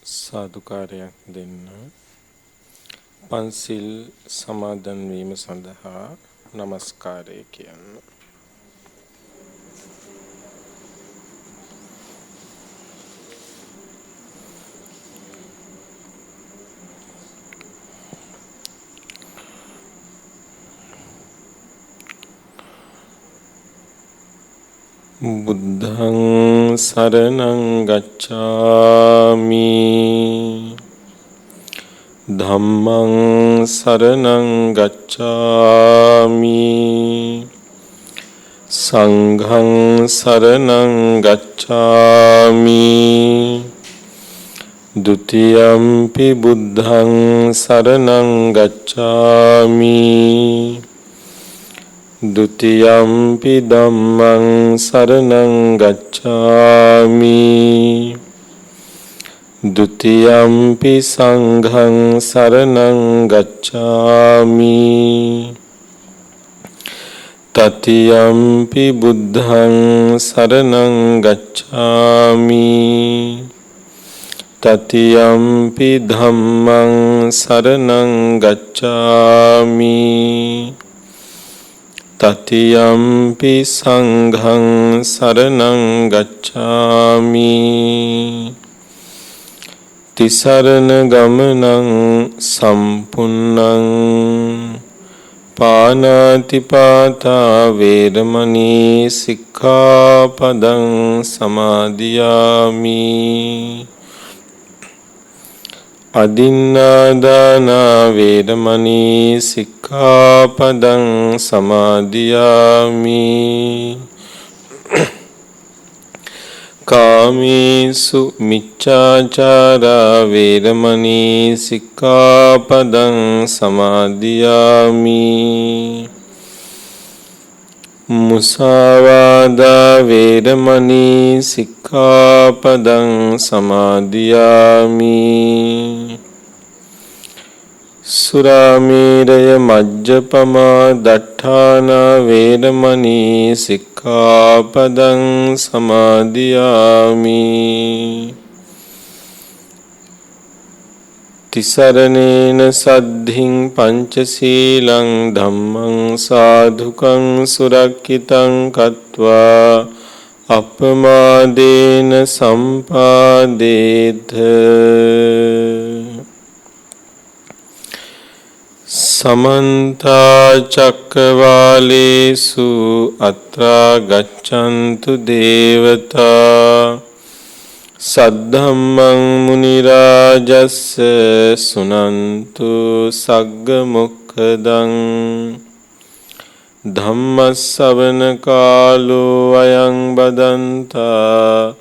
සාදුකාරයක් දෙන්න. පන්සිල් සමාදන් වීම සඳහා নমස්කාරය කියන්න. බුද්ධං සරණං ගච්ඡාමි ධම්මං සරණං ගච්ඡාමි සංඝං සරණං ගච්ඡාමි ဒ ුතියම්පි බුද්ධං සරණං ගච්ඡාමි ဒ ුතියම්පි ධම්මං සරණං ගච්ඡාමි ဒ ුතියම්පි සංඝං සරණං ගච්ඡාමි တတိယံ පි බුද්ධං සරණං ගච්ඡාමි တတိယံ පි ධම්මං සරණං ගච්ඡාමි တတိယံ පි සංඝං සරණං ගච්ඡාමි တိ සරණ ගමනං සම්පුන්නං පාණාතිපාතා වේරමණී සික්ඛාපදං සමාදියාමි අදින්නාදාන වේරමණී සික්ඛාපදං සමාදියාමි කාමේසු මිච්ඡාචාරා වේරමණී සික්ඛාපදං සමාදියාමි මුසාවාදා වේරමණී සික්ඛාපදං සමාදියාමි සුරාමේරය මජ්ජපමා දට්ඨානා වේරමණී සික්ඛාපදං සමාදියාමි තිසරණේන සද්ධින් පංචශීලං ධම්මං සාධුකං සුරක්ඛිතං කତ୍වා අපමාදේන සම්පාදේත සමන්ත චක්කවාලේසු අත්‍රා ගච්ඡන්තු දේවතා සද්ධම්මං මුනි රාජස්ස සුනන්තු සග්ග මොක්ඛදං ධම්මස්සවන කාලෝ අයං බදන්තා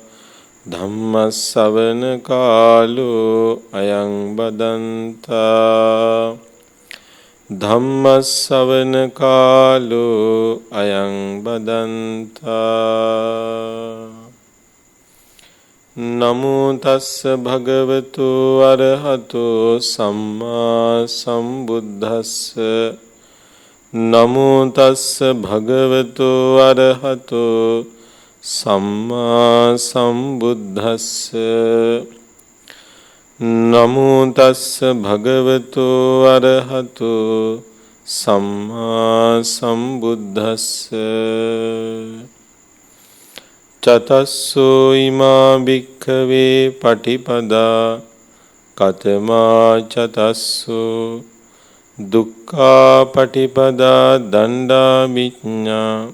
ධම්මස්සවන කාලෝ අයං බදන්තා ධම්මස්සවන කාලෝ අයං බදන්තා නමෝ තස්ස භගවතු අරහතෝ සම්මා සම්බුද්දස්ස නමෝ තස්ස භගවතු අරහතෝ සම්මා සම්බුද්දස්ස නමෝ තස්ස භගවතු අරහතෝ සම්මා සම්බුද්දස්ස චතස්සෝ ීමා භික්ඛවේ පටිපදා කතමා චතස්සෝ දුක්ඛා පටිපදා දණ්ඩා විඤ්ඤා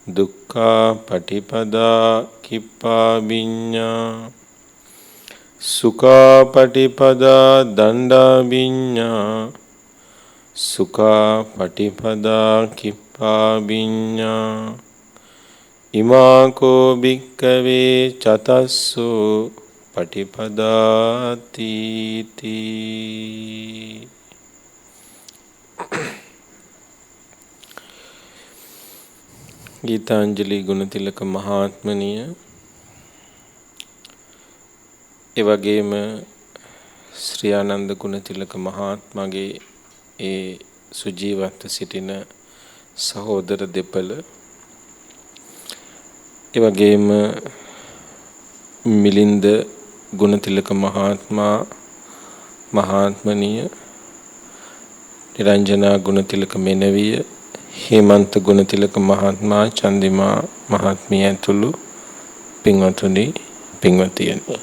දුක්ඛා පටිපදා කිප්පා විඤ්ඤා සුඛා පටිපදා දණ්ඩා විඤ්ඤා සුඛා පටිපදා කිප්පා විඤ්ඤා ඉමාකෝ භික්ඛවේ චතස්සෝ පටිපදාති තී. ගීතාංජලි ගුණතිලක මහාත්මනිය එවැගේම ශ්‍රී ආනන්ද ගුණතිලක මහත්මයාගේ ඒ සුජීවත්ව සිටින සහෝදර දෙපළ එවැගේම මිලින්ද ගුණතිලක මහත්මයා මහාත්මනිය නිරංජනා ගුණතිලක මෙනවිය හේමන්ත ගුණතිලක මහත්මයා චන්දිමා මහත්මිය ඇතුළු පින්වතුනි පින්වතියනි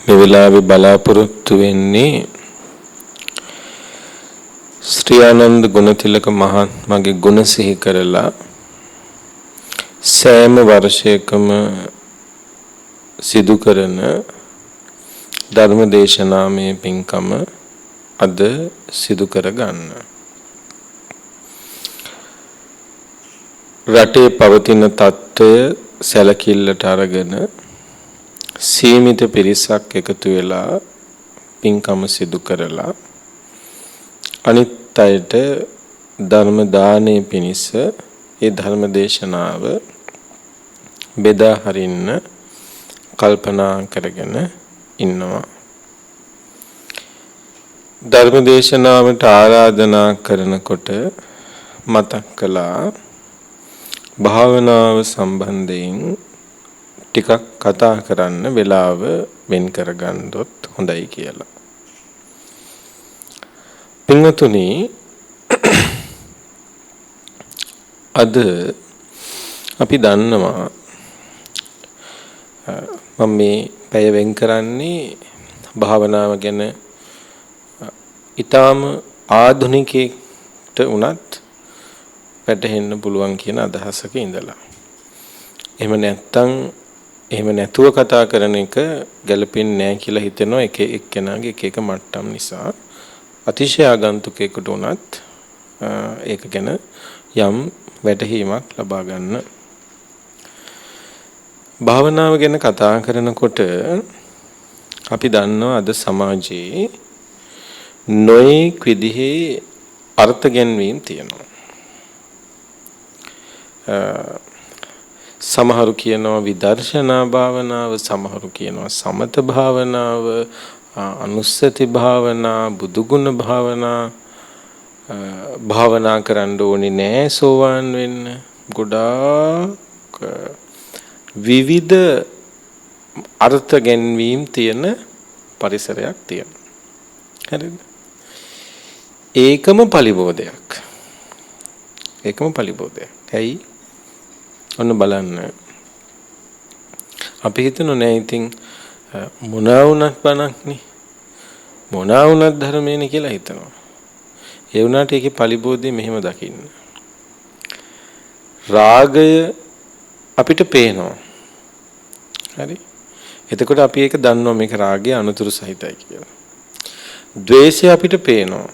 මේ වෙලාවේ බලාපොරොත්තු වෙන්නේ ශ්‍රී ආනන්ද ගුණතිලක මහත්මයාගේ ගුණ සිහි කරලා සෑම වර්ෂයකම සිදු කරන ධර්ම දේශනාමය පින්කම අද සිදු කර ගන්න. රටේ පවතින තත්ත්වය සැලකිල්ලට අරගෙන සීමිත පිරිසක් එකතු වෙලා පින්කම සිදු කරලා අනිත් අයට ධර්ම දානයේ පිණිස ඒ ධර්ම දේශනාව බෙදා හරින්න කල්පනා කරගෙන ඉන්නවා. ධර්ම දේශනාවට ආරාධනා කරනකොට මතක් කළා භාවනාව සම්බන්ධයෙන් ටිකක් කතා කරන්න වෙලාව වෙන් කරගන්නොත් හොඳයි කියලා. පින්වතුනි අද අපි දන්නවා මම මේ පැය වෙන් කරන්නේ භාවනාව ගැන ඊටාම ආධුනිකයෙක්ට උනත් වැටහෙන්න පුළුවන් කියන අදහසක ඉඳලා. එහෙම නැතුව කතා කරන එක ගැළපෙන්නේ නැහැ කියලා හිතෙනවා එක එක්කෙනාගේ එක එක මට්ටම් නිසා. අතිශය ආගන්තුකයෙකුට උනත් ඒක ගැන යම් වැටහීමක් ලබා ගන්න. භාවනාව ගැන කතා කරනකොට අපි දන්නවා අද සමාජයේ නොයෙක් විදිහේ අර්ථ ගැන්වීම් තියෙනවා. සමහරු කියනවා විදර්ශනා භාවනාව, සමහරු කියනවා සමත භාවනාව, අනුස්සති භාවනා, බුදුගුණ භාවනා කරන්න ඕනේ නෑ සෝවාන් වෙන්න. ගොඩාක් විවිධ අර්ථ ගැන්වීම් තියෙන පරිසරයක් තියෙනවා. හරිද? ඒකම පලිබෝධයක්. ඇයි? ඔන්න බලන්න. අපි හිතනවා නෑ ඉතින් මොනවා වුණත් බණක්නේ. මොනවා වුණත් ධර්මයනේ කියලා හිතනවා. ඒ වුණාට ඒකේ පලිබෝධය මෙහෙම දකින්න. රාගය අපිට පේනවා. හරි? එතකොට අපි ඒක දන්නවා මේක රාගය අනුතුරු සහිතයි කියලා. ද්වේෂය අපිට පේනවා.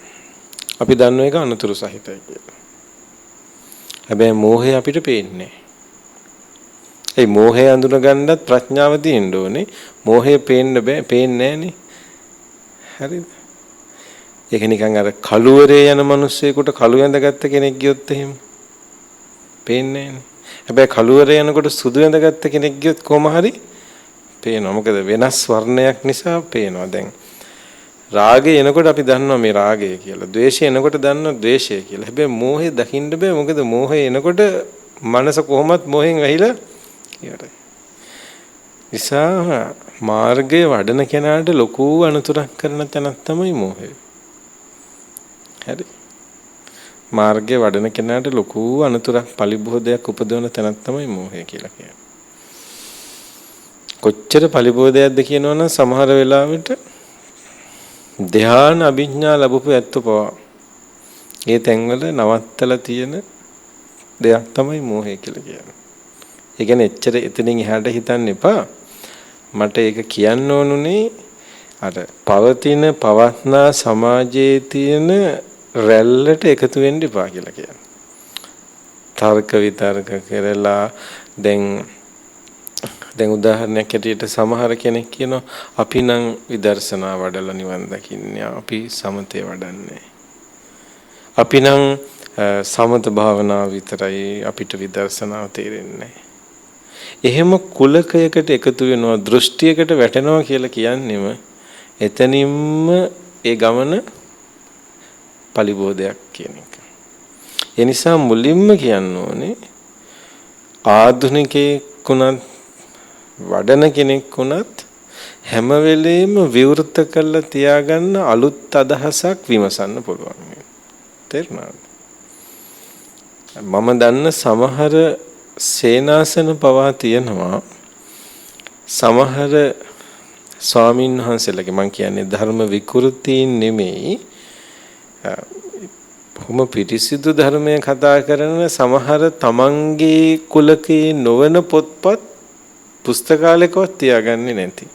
අපි දන්නවා ඒක අනුතුරු සහිතයි කියලා. හැබැයි මෝහය අපිට පේන්නේ නැහැ. ඒ මෝහය අඳුනගන්නත් ප්‍රඥාව තියෙන්න ඕනේ. මෝහය පේන්නේ නැහනේ. හරිද? ඒක නිකන් අර කළුවරේ යන මිනිස්සෙකුට කළු ඇඳගත්ත කෙනෙක් ගියොත් එහෙම පේන්නේ නැහනේ. හැබැයි කළුවරේ යනකොට සුදු ඇඳගත්ත කෙනෙක් ගියොත් කොහොම හරි පේනවා. මොකද වෙනස් වර්ණයක් නිසා පේනවා. දැන් රාගය එනකොට අපි දන්නවා මේ රාගය කියලා. ද්වේෂය එනකොට දන්නවා ද්වේෂය කියලා. හැබැයි මෝහය දකින්න බෑ. මොකද මෝහය එනකොට මනස කොහොමත් මෝහෙන් වැහිලා ඉවරයි. නිසා මාර්ගයේ වඩන කෙනාට ලොකු අනුතරක් කරන තැනක් තමයි මෝහය. හරි. මාර්ගයේ වඩන කෙනාට ලොකු අනුතරක් පලිබෝධයක් උපදවන තැනක් තමයි මෝහය කියලා කියන්නේ. කොච්චර පලිබෝධයක්ද කියනවනම් සමහර වෙලාවට ධ්‍යාන අභිඥා ලැබපු ඇත්තෝ පවා ඒ තැන්වල නවත්තලා තියෙන දෙයක් තමයි මෝහය කියලා කියන්නේ. ඒ කියන්නේ එච්චර එතනින් එහාට හිතන්න එපා. මට ඒක කියන්න ඕනුනේ අර පවත්නා සමාජයේ තියෙන රැල්ලට එකතු වෙන්න එපා කියලා කියන්නේ. තර්ක විතර්ක කරලා දැන් උදාහරණයක් ඇටියට සමහර කෙනෙක් කියනවා අපි නම් විදර්ශනා වඩලා නිවන් දකින්නේ, අපි සමතේ වඩන්නේ. අපි නම් සමත භාවනාව විතරයි, අපිට විදර්ශනාව තේරෙන්නේ. එහෙම කුලකයකට එකතු වෙනවා, දෘෂ්ටියකට වැටෙනවා කියලා කියන්නේම එතනින්ම ඒ ගමන පලිබෝධයක් කියන එක. ඒ නිසා මුලින්ම කියන්න ඕනේ ආධුනිකයෙකුණත් වඩන කෙනෙක් වුණත් හැම වෙලෙම විවෘත කරලා තියාගන්න අලුත් අදහසක් විමසන්න පුළුවන්. තේරුණාද? මම දන්න සමහර සේනාසන පවා තියෙනවා. සමහර ස්වාමීන් වහන්සේලාගේ මම කියන්නේ ධර්ම විකෘතීන් නෙමෙයි. බොහොම පිරිසිදු ධර්මය කතා කරන සමහර තමන්ගේ කුලකේ නොවන පොත්පත් පුස්තකාලයකවත් තියාගන්නේ නැති.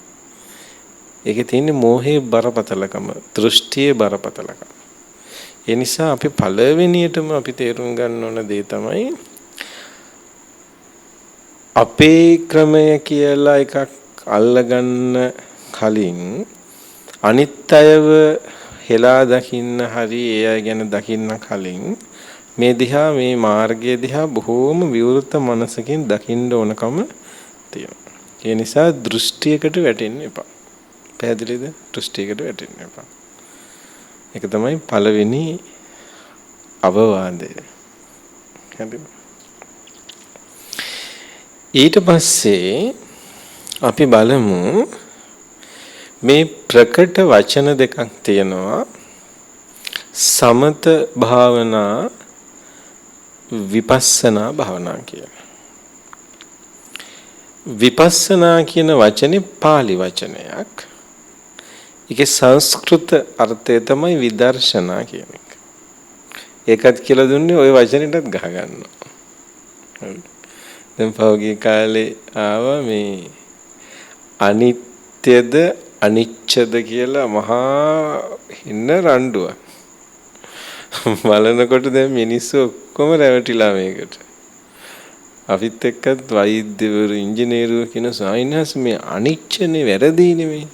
ඒකේ තියෙන්නේ මෝහයේ බරපතලකම, දෘෂ්ටියේ බරපතලකම. ඒ නිසා අපි පළවෙනියටම අපි තේරුම් ගන්න ඕන දේ තමයි අපේ ක්‍රමය කියලා එකක් අල්ලගන්න කලින් අනිත් අයව හෙලා දකින්න හරි ඒ අය ගැන දකින්න කලින් මේ දිහා මේ මාර්ගය දිහා බොහෝම විවෘත මනසකින් දකින්න ඕනකම තියෙනවා. ඒ නිසා දෘෂ්ටියකට වැටෙන්න එපා. පැහැදිලිද? දෘෂ්ටියකට වැටෙන්න එපා. ඒක තමයි පළවෙනි අවවාදය. හරිද? ඊට පස්සේ අපි බලමු මේ ප්‍රකට වචන දෙකක් තියෙනවා. සමත භාවනා විපස්සනා භාවනා කියලා. විපස්සනා කියන වචනේ පාලි වචනයක්. ඒකේ සංස්කෘත අර්ථය තමයි විදර්ශනා කියන එක. ඒකත් කියලා දුන්නේ ওই වචනෙටත් ගහ ගන්නවා. දැන් පහුගිය කාලේ ආවා මේ අනිත්‍යද අනිච්චද කියලා මහා හින්න රණ්ඩුවක්. බලනකොට දැන් මිනිස්සු ඔක්කොම රැවටිලා මේකට. අපිත් එක්කත් වෛද්‍යවරු ඉංජිනේරු කියන සායනස් මේ අනිච්චනේ වැරදි නෙමෙයි.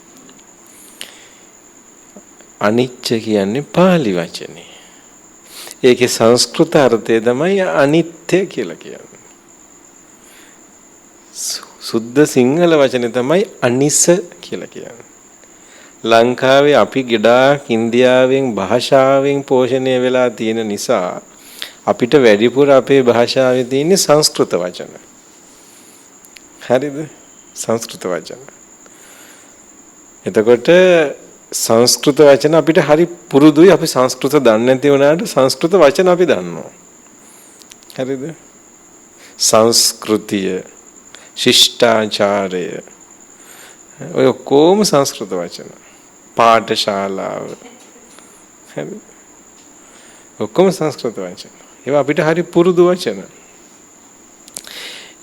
අනිච්ච කියන්නේ පාලි වචනේ. ඒකේ සංස්කෘත අර්ථය තමයි අනිත්‍ය කියලා කියන්නේ. සුද්ධ සිංහල වචනේ තමයි අනිස කියලා කියන්නේ. ලංකාවේ අපි ගොඩාක් ඉන්දියාවෙන් භාෂාවෙන් පෝෂණය වෙලා තියෙන නිසා අපිට වැඩිපුර අපේ භාෂාවේ තියෙන සංස්කෘත වචන. හරිද? සංස්කෘත වචන. එතකොට සංස්කෘත වචන අපිට හරි පුරුදුයි. අපි සංස්කෘත දන්නේ නැති වුණාට සංස්කෘත වචන අපි දන්නවා. හරිද? සංස්කෘතිය, ශිෂ්ටාචාරය, ඔය කොහොම සංස්කෘත වචන. පාඨශාලාව. හරි. ඔක්කොම සංස්කෘත වචන. ඒවා අපිට හරි පුරුදු වචන.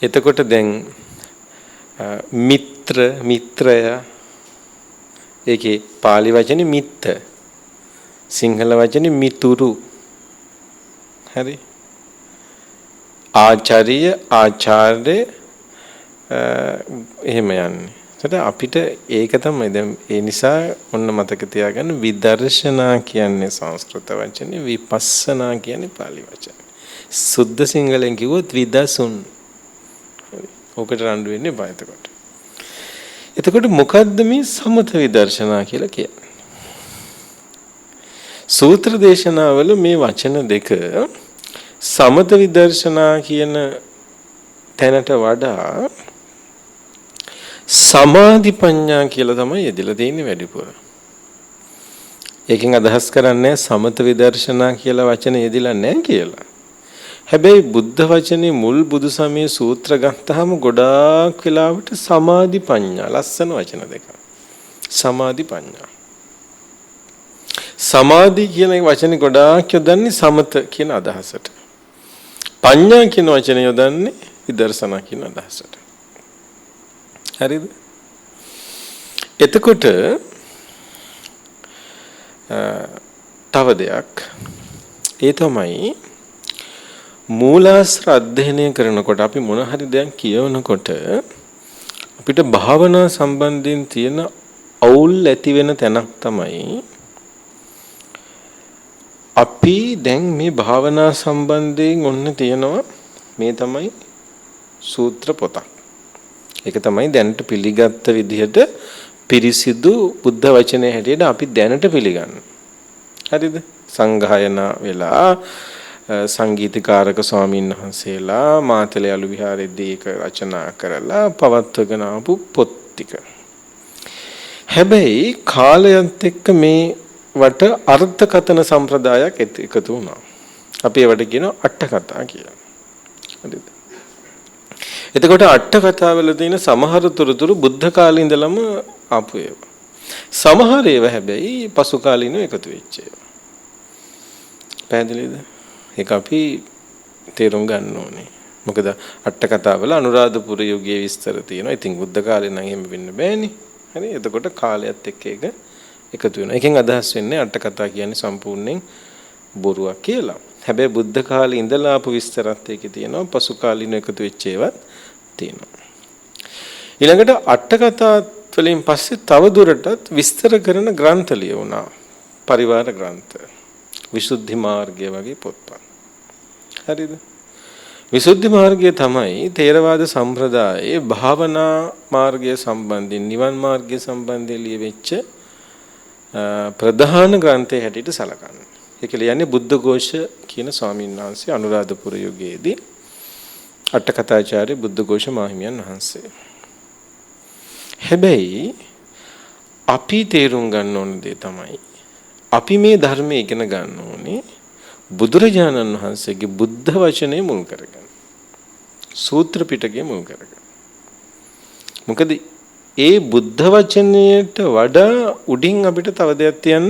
එතකොට දැන් මිත්‍ර, මිත්‍රය ඒකේ පාලි වචනේ මිත්ත. සිංහල වචනේ මිතුරු. හරි. ආචාර්ය, ආචාර්ය එහෙම යන්නේ. ඒකට අපිට ඒක තමයි දැන් ඒ නිසා ඔන්න මතක තියාගන්න විදර්ශනා කියන්නේ සංස්කෘත වචනේ, විපස්සනා කියන්නේ පාලි වචනේ. සුද්ධ සිංහලෙන් කිව්වොත් විදසුන්. ඔකට රණ්ඩු වෙන්නේ බය එතකොට. එතකොට මොකද්ද මේ සමත විදර්ශනා කියලා කියන්නේ? සූත්‍ර දේශනාවල මේ වචන දෙක සමත විදර්ශනා කියන තැනට වඩා සමාධි ප්‍රඥා කියලා තමයි යෙදලා තියෙන්නේ වැඩිපුර. ඒකෙන් අදහස් කරන්නේ සමත විදර්ශනා කියලා වචන යෙදিলা නැහැ කියලා. හැබැයි බුද්ධ වචනේ මුල් බුදු සමයේ සූත්‍ර ගත්තාම ගොඩාක් වෙලාවට සමාධි ප්‍රඥා ලස්සන වචන දෙක. සමාධි ප්‍රඥා. සමාධි කියන වචනේ ගොඩාක් යොදන්නේ සමත කියන අදහසට. ප්‍රඥා කියන වචනේ යොදන්නේ විදර්ශනා කියන අදහසට. හරිද? එතකොට තව දෙයක් ඒ තමයි මූලාශ්‍ර අධ්‍යයනය කරනකොට අපි මොන හරි දෙයක් කියවනකොට අපිට භාවනා සම්බන්ධයෙන් තියෙන අවුල් ඇති වෙන තැනක් තමයි අපි දැන් මේ භාවනා සම්බන්ධයෙන් ඔන්න තියෙනවා මේ තමයි සූත්‍ර පොතක්. ඒක තමයි දැනට පිළිගත්ත විදිහට පිරිසිදු බුද්ධ වචනේ හැටියට අපි දැනට පිළිගන්නේ. හරිද? සංඝායනා වෙලා සංගීතකාරක ස්වාමීන් වහන්සේලා මාතලේ අලු විහාරයේදී ඒක රචනා කරලා පවත්වගෙන ආපු පොත් ටික. හැබැයි කාලයත් එක්ක මේ වට අර්ථකථන සම්ප්‍රදායක් එකතු වුණා. අපි ඒවට කියනවා අට කතා කියලා. හරිද? එතකොට අට කතාවල තියෙන සමහර තොරතුරු බුද්ධ කාලේ ඉඳලම ආපු ඒවා. සමහර ඒවා හැබැයි පසු කාලිනව එකතු වෙච්ච ඒවා. පැහැදිලිද? ඒක අපි තේරුම් ගන්න ඕනේ. මොකද අට කතාවල අනුරාධපුර යුගයේ විස්තර තියෙනවා. ඉතින් බුද්ධ කාලේ නම් එහෙම වෙන්න බෑනේ. හරි? එතකොට කාලයත් එක්ක ඒක එකතු වෙනවා. එකෙන් අදහස් වෙන්නේ අට කතා කියන්නේ සම්පූර්ණයෙන් බොරුවක් කියලා. හැබැයි බුද්ධ කාලේ ඉඳලා ආපු විස්තරත් ඒකේ තියෙනවා. පසු කාලින එකතු වෙච්ච ඒවාත් තියෙනවා. ඊළඟට අට කතා වලින් පස්සේ තව දුරටත් විස්තර කරන ග්‍රන්ථ ලියුණා. පරිවාර ග්‍රන්ථ. විසුද්ධි මාර්ගය වගේ පොත්පත්. හරිද? විසුද්ධි මාර්ගය තමයි ථේරවාද සම්ප්‍රදායේ භාවනා මාර්ගය සම්බන්ධයෙන් නිවන් මාර්ගය සම්බන්ධයෙන් ලියවෙච්ච ප්‍රධාන ග්‍රන්ථය හැටියට සලකන්නේ. ඒක ලියන්නේ බුද්ධඝෝෂ කියන ස්වාමීන් වහන්සේ අනුරාධපුර යුගයේදී අට කතාචාර්ය බුද්ධඝෝෂ මාහිමියන් වහන්සේ. හැබැයි අපි තේරුම් ගන්න ඕන දේ තමයි අපි මේ ධර්මයේ ඉගෙන ගන්න ඕනේ බුදුරජාණන් වහන්සේගේ බුද්ධ වචනේ මුල් කරගෙන. සූත්‍ර පිටකේ මුල් කරගෙන. මොකද ඒ බුද්ධ වචනයට වඩා උඩින් අපිට තව දෙයක් තියන්න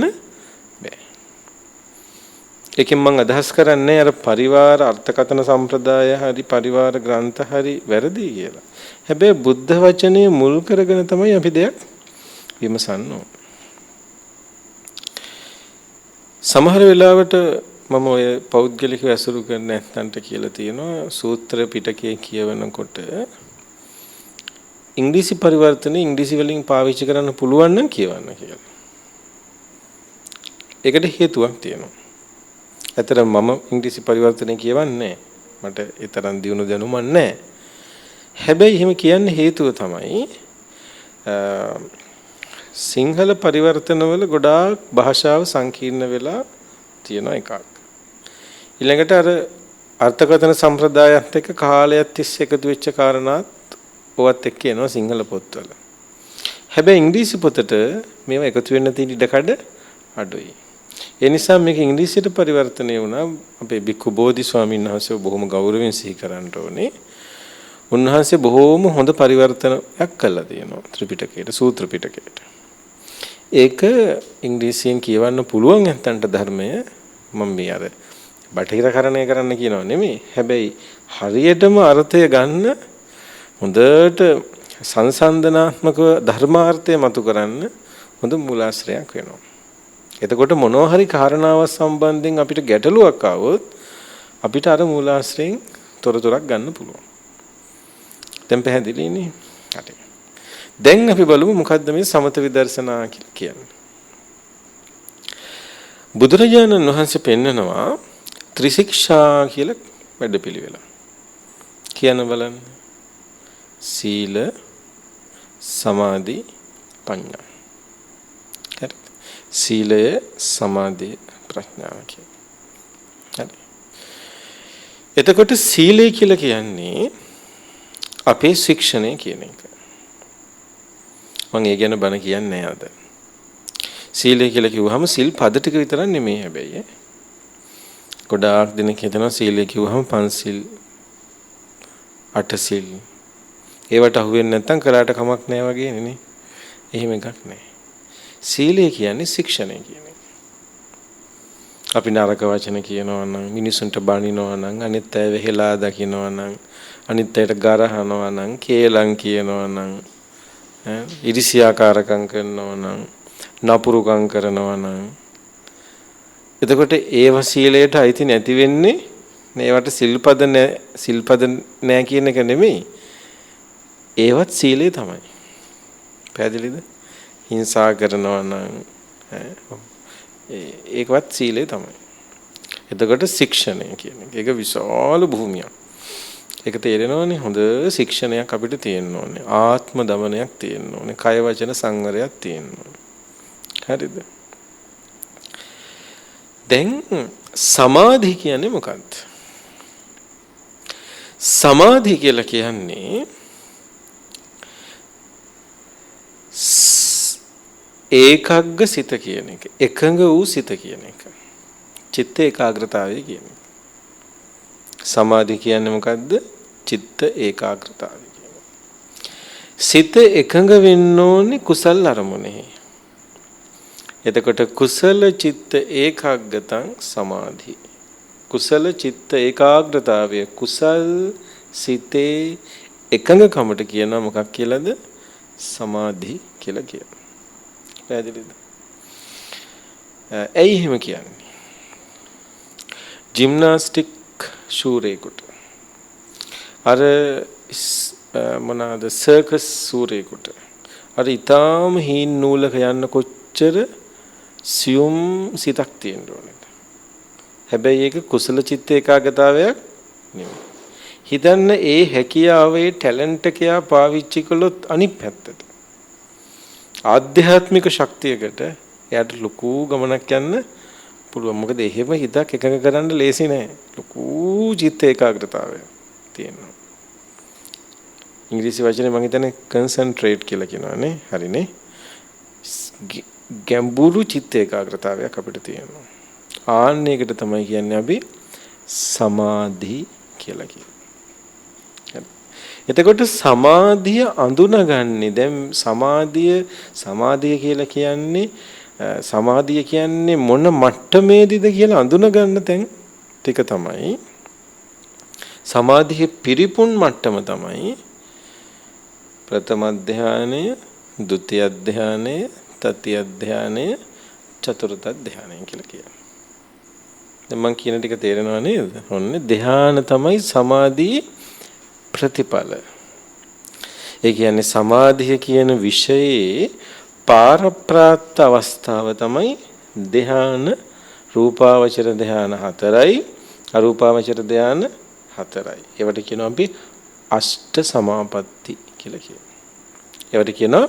බෑ. ඒකෙන් මම අදහස් කරන්නේ අර පරිවාර අර්ථකථන සම්ප්‍රදාය හරි පරිවාර ග්‍රන්ථ හරි වැරදි කියලා. හැබැයි බුද්ධ වචනේ මුල් කරගෙන තමයි අපි දෙයක් විමසන්න ඕන. සමහර වෙලාවට මම ඔය පෞද්ගලිකව ඇසුරු කරන නැත්තන්ට කියලා තියෙනවා සූත්‍ර පිටකයේ කියවනකොට ඉංග්‍රීසි පරිවර්තනේ ඉංග්‍රීසි වලින් පාවිච්චි කරන්න පුළුවන් නම් කියවන්න කියලා. ඒකට හේතුවක් තියෙනවා. ඇත්තටම මම ඉංග්‍රීසි පරිවර්තනේ කියවන්නේ මට ඒ තරම් දියුණු දැනුමක් නැහැ. හැබැයි එහෙම කියන්න හේතුව තමයි සිංහල පරිවර්තනවල ගොඩාක් භාෂාව සංකීර්ණ වෙලා තියෙන එකක්. ඊළඟට අර අර්ථකථන සම්ප්‍රදායත් එක්ක කාලයක් තිස්සේ එකතු වෙච්ච කාරණාත් ඔවත් එක්ක එනවා සිංහල පොත්වල. හැබැයි ඉංග්‍රීසි පොතට මේවා එකතු වෙන්න තියෙන ඉඩකඩ අඩුයි. ඒ නිසා මේක ඉංග්‍රීසියට පරිවර්තනය වුණා. අපේ බික්කු බෝධි ස්වාමීන් වහන්සේ බොහොම ගෞරවයෙන් සිහි කරන්න ඕනේ. උන්වහන්සේ බොහොම හොඳ පරිවර්තනයක් කළා තියෙනවා ත්‍රිපිටකයට, සූත්‍ර පිටකයට. ඒක ඉංග්‍රීසියෙන් කියවන්න පුළුවන් නැත්තන්ට ධර්මය මම මේ අර බටහිරකරණය කරන්න කියනවා නෙමෙයි. හැබැයි හරියටම අර්ථය ගන්න හොඳට සංසන්දනාත්මකව ධර්මාර්ථය මතු කරන්න හොඳ මූලාශ්‍රයක් වෙනවා. එතකොට මොනවා හරි කාරණාවක් සම්බන්ධයෙන් අපිට ගැටලුවක් ආවොත් අපිට අර මූලාශ්‍රයෙන් තොරතුරක් ගන්න පුළුවන්. දැන් පැහැදිලිනේ? හරි. දැන් අපි බලමු මොකද්ද මේ සමත විදර්ශනා කියලා කියන්නේ. බුදුරජාණන් වහන්සේ පෙන්නනවා ත්‍රිශික්ෂා කියලා වැඩපිළිවෙල. කියන බලන්න. සීල, සමාධි, ප්‍රඥා. හරි. සීලය, සමාධිය, ප්‍රඥාව කියන්නේ. හරි. එතකොට සීලය කියලා කියන්නේ අපේ ශික්ෂණය කියන එක. මම ඒ ගැන බණ කියන්නේ නැහැ අද. සීලය කියලා කිව්වහම සිල් පද ටික විතරක් නෙමෙයි හැබැයි. ගොඩාක් දෙනෙක් හිතනවා සීලය කිව්වහම පන්සිල්, අටසිල්. ඒවට අහු වෙන්නේ නැත්නම් කළාට කමක් නැහැ වගේ නේ. එහෙම එකක් නැහැ. සීලය කියන්නේ ශික්ෂණය කියන එක. අපි නරක වචන කියනවා නම්, මිනිසුන්ට බනිනවා නම්, අනිත් අය වෙහෙලා දකින්නවා නම්, අනිත් අයට ගරහනවා නම්, කේලම් කියනවා නම්, ඉරිසියාකාරකම් කරනවා නම්, නපුරුකම් කරනවා නම්, එතකොට ඒව සීලයට අයිති නැති වෙන්නේ මේවට සිල්පද නැහැ කියන එක නෙමෙයි. ඒවත් සීලේ තමයි. පැහැදිලිද? හිංසා කරනවා නම් ඒකවත් සීලේ තමයි. එතකොට ශික්ෂණය කියන එක. ඒක විශාල භූමියක්. ඒක තේරෙනවනේ හොඳ ශික්ෂණයක් අපිට තියෙන්න ඕනේ. ආත්ම දමනයක් තියෙන්න ඕනේ. කය වචන සංවරයක් තියෙන්න ඕනේ. හරිද? දැන් සමාධි කියන්නේ මොකක්ද? සමාධි කියලා කියන්නේ ඒකග්ග සිත කියන එක. එකඟ වූ සිත කියන එක. චිත්ත ඒකාග්‍රතාවය කියන එක. සමාධි කියන්නේ මොකද්ද? චිත්ත ඒකාග්‍රතාවය කියන එක. සිත එකඟ වෙන්න ඕනේ කුසල් අරමුණේ. එතකොට කුසල චිත්ත ඒකාග්‍රතං සමාධි. කුසල චිත්ත ඒකාග්‍රතාවය කුසල් සිතේ එකඟකමට කියනවා මොකක් කියලාද? සමාධි කියලා කියනවා. පැහැදිලිද? ඇයි එහෙම කියන්නේ? ජිම්නාස්ටික් ශූරයෙකුට අර මොනවාද සර්කස් ශූරයෙකුට අර ඊටාම හීන් නූලක යන්න කොච්චර සියුම් සිතක් තියෙන්න ඕනේද? හැබැයි ඒක කුසල චිත්ත ඒකාග්‍රතාවයක් නෙමෙයි. හිතන්න ඒ හැකියාවේ ටැලන්ට් එක පාවිච්චි කළොත් අනිත් පැත්තට ආධ්‍යාත්මික ශක්තියකට එයාට ලොකු ගමනක් යන්න පුළුවන්. මොකද එහෙම හිතක් එකඟ කරන්න ලේසි නෑ. ලොකු චිත්ත ඒකාග්‍රතාවයක් තියෙනවා. ඉංග්‍රීසි වචනේ මම හිතන්නේ කන්සන්ට්‍රේට් කියලා කියනවානේ. හරිනේ. ගැඹුරු චිත්ත ඒකාග්‍රතාවයක් අපිට තියෙනවා. ආන්නයකට තමයි කියන්නේ අපි සමාධි කියලා කියන්නේ. එතකොට සමාධිය අඳුනගන්නේ දැන් සමාධිය කියලා කියන්නේ සමාධිය කියන්නේ මොන මට්ටමේදීද කියලා අඳුනගන්න තැන් ටික තමයි. සමාධියේ පිරිපුන් මට්ටම තමයි ප්‍රථම ධානය, ဒုတိ ධානය, තතිය ධානය, චතුර්ථ ධානය කියලා කියනවා. දැන් මම කියන ටික තේරෙනව නේද? ඔන්නේ ධාන තමයි සමාධියේ ප්‍රතිඵල. ඒ කියන්නේ සමාධිය කියන විෂයේ පාරප්‍රාප්ත අවස්ථාව තමයි ධ්‍යාන. රූපාවචර ධ්‍යාන 4යි අරූපාවචර ධ්‍යාන 4යි. ඒවට කියනවා අපි අෂ්ට සමාපatti කියලා කියනවා. ඒවට කියනවා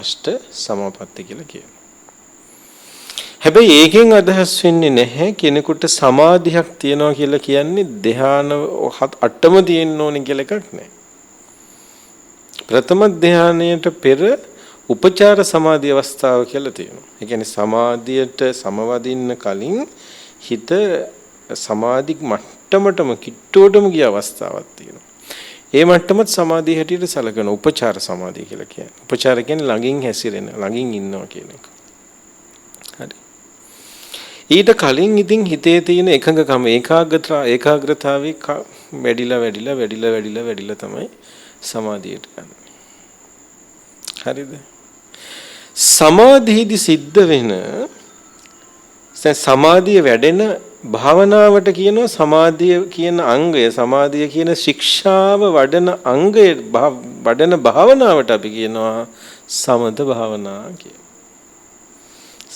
අෂ්ට සමාපatti කියලා කියනවා. හැබැයි ඒකෙන් අදහස් වෙන්නේ නැහැ කෙනෙකුට සමාධියක් තියනවා කියලා කියන්නේ ධ්‍යාන 8ම තියෙන්න ඕනේ කියලා එකක් නැහැ. ප්‍රථම ධ්‍යානයට පෙර උපචාර සමාධි අවස්ථාව කියලා තියෙනවා. ඒ කියන්නේ සමාධියට සමවදින්න කලින් හිත සමාධි මට්ටමටම කිට්ටුවටම ගිය අවස්ථාවක් තියෙනවා. ඒ මට්ටමත් සමාධිය හැටියට සැලකන උපචාර සමාධිය කියලා කියන්නේ. උපචාර කියන්නේ ළඟින් හැසිරෙන, ළඟින් ඉන්නවා කියන එක. හරි. ඊට කලින් ඉතින් හිතේ තියෙන එකඟකම ඒකාග්‍රතාවේ වැඩිලා තමයි සමාධියට යන්නේ. හරිද? සමාධියේදී සිද්ධ වෙන සමාධිය වැඩෙන භාවනාවට කියනවා සමාධිය කියන අංගය, සමාධිය කියන ශික්ෂාව වඩන අංගය වඩන භාවනාවට අපි කියනවා සමත භාවනා කියලා.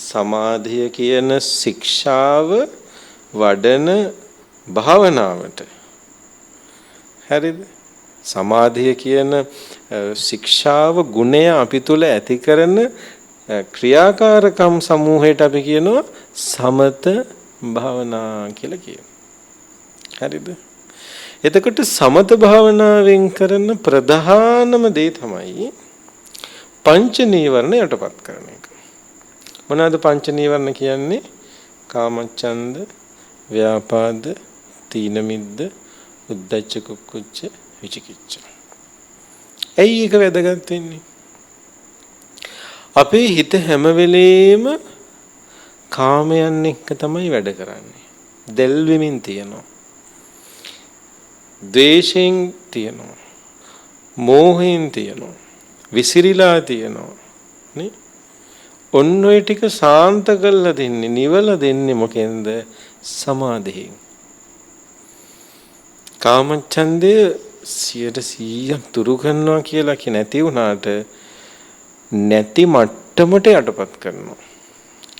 සමාධිය කියන ශික්ෂාව වඩන භාවනාවට. හරිද? සමාධිය කියන ශික්ෂාව ගුණය අපි තුල ඇති කරන ක්‍රියාකාරකම් සමූහයට අපි කියනවා සමත භාවනා කියලා කියනවා. හරිද? එතකොට සමත භාවනාවෙන් කරන ප්‍රධානම දේ තමයි පංච නීවරණ යටපත් කරන එක. මොනවාද පංච නීවරණ කියන්නේ? කාමච්ඡන්ද, ව්‍යාපාද, තීන මිද්ද, උද්ධච්ච කුක්කුච්ච, විචිකිච්ඡා. ඇයි ඒක වැදගත් වෙන්නේ? අපේ හිත හැම වෙලේම කාමයන් එක්ක තමයි වැඩ කරන්නේ. දෙල්වෙමින් තියෙනවා. ද්වේෂයෙන් තියෙනවා. මෝහයෙන් තියෙනවා. විසිරීලා තියෙනවා. නේ? ඔන්න ඔය ටික සාන්ත කරලා දෙන්නේ, නිවලා දෙන්නේ මොකෙන්ද? සමාධියෙන්. කාමච්ඡන්දය 100% දුරු කරනවා කියලා කි නැති වුණාට නැති මට්ටමට යටපත් කරනවා.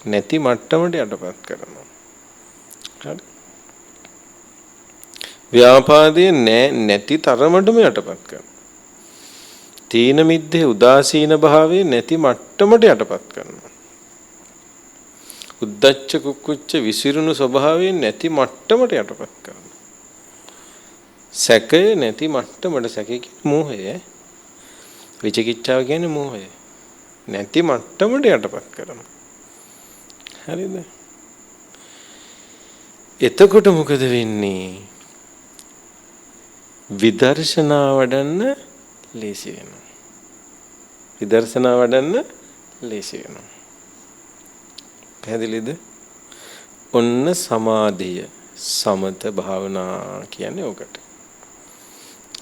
නැති මට්ටමට යටපත් කරනවා. හරි. ව්‍යාපාදයේ නැති තරමටම යටපත් කරනවා. තීන මිද්දේ උදාසීන භාවයේ නැති මට්ටමට යටපත් කරනවා. උද්දච්ච කුක්කුච්ච විසිරුණු ස්වභාවයෙන් නැති මට්ටමට යටපත් කරනවා. සැකය නැති මට්ටමට සැකේ කියන්නේ මෝහය. විචිකිච්ඡාව කියන්නේ මෝහය. නැති මට්ටමට යටපත් කරනවා. හරිද? එතකොට මොකද වෙන්නේ? විදර්ශනා වඩන්න ලේසි වෙනවා. විදර්ශනා වඩන්න ලේසි වෙනවා. පැහැදිලිද? ඔන්න සමාධිය සමත භාවනා කියන්නේ ඔකට.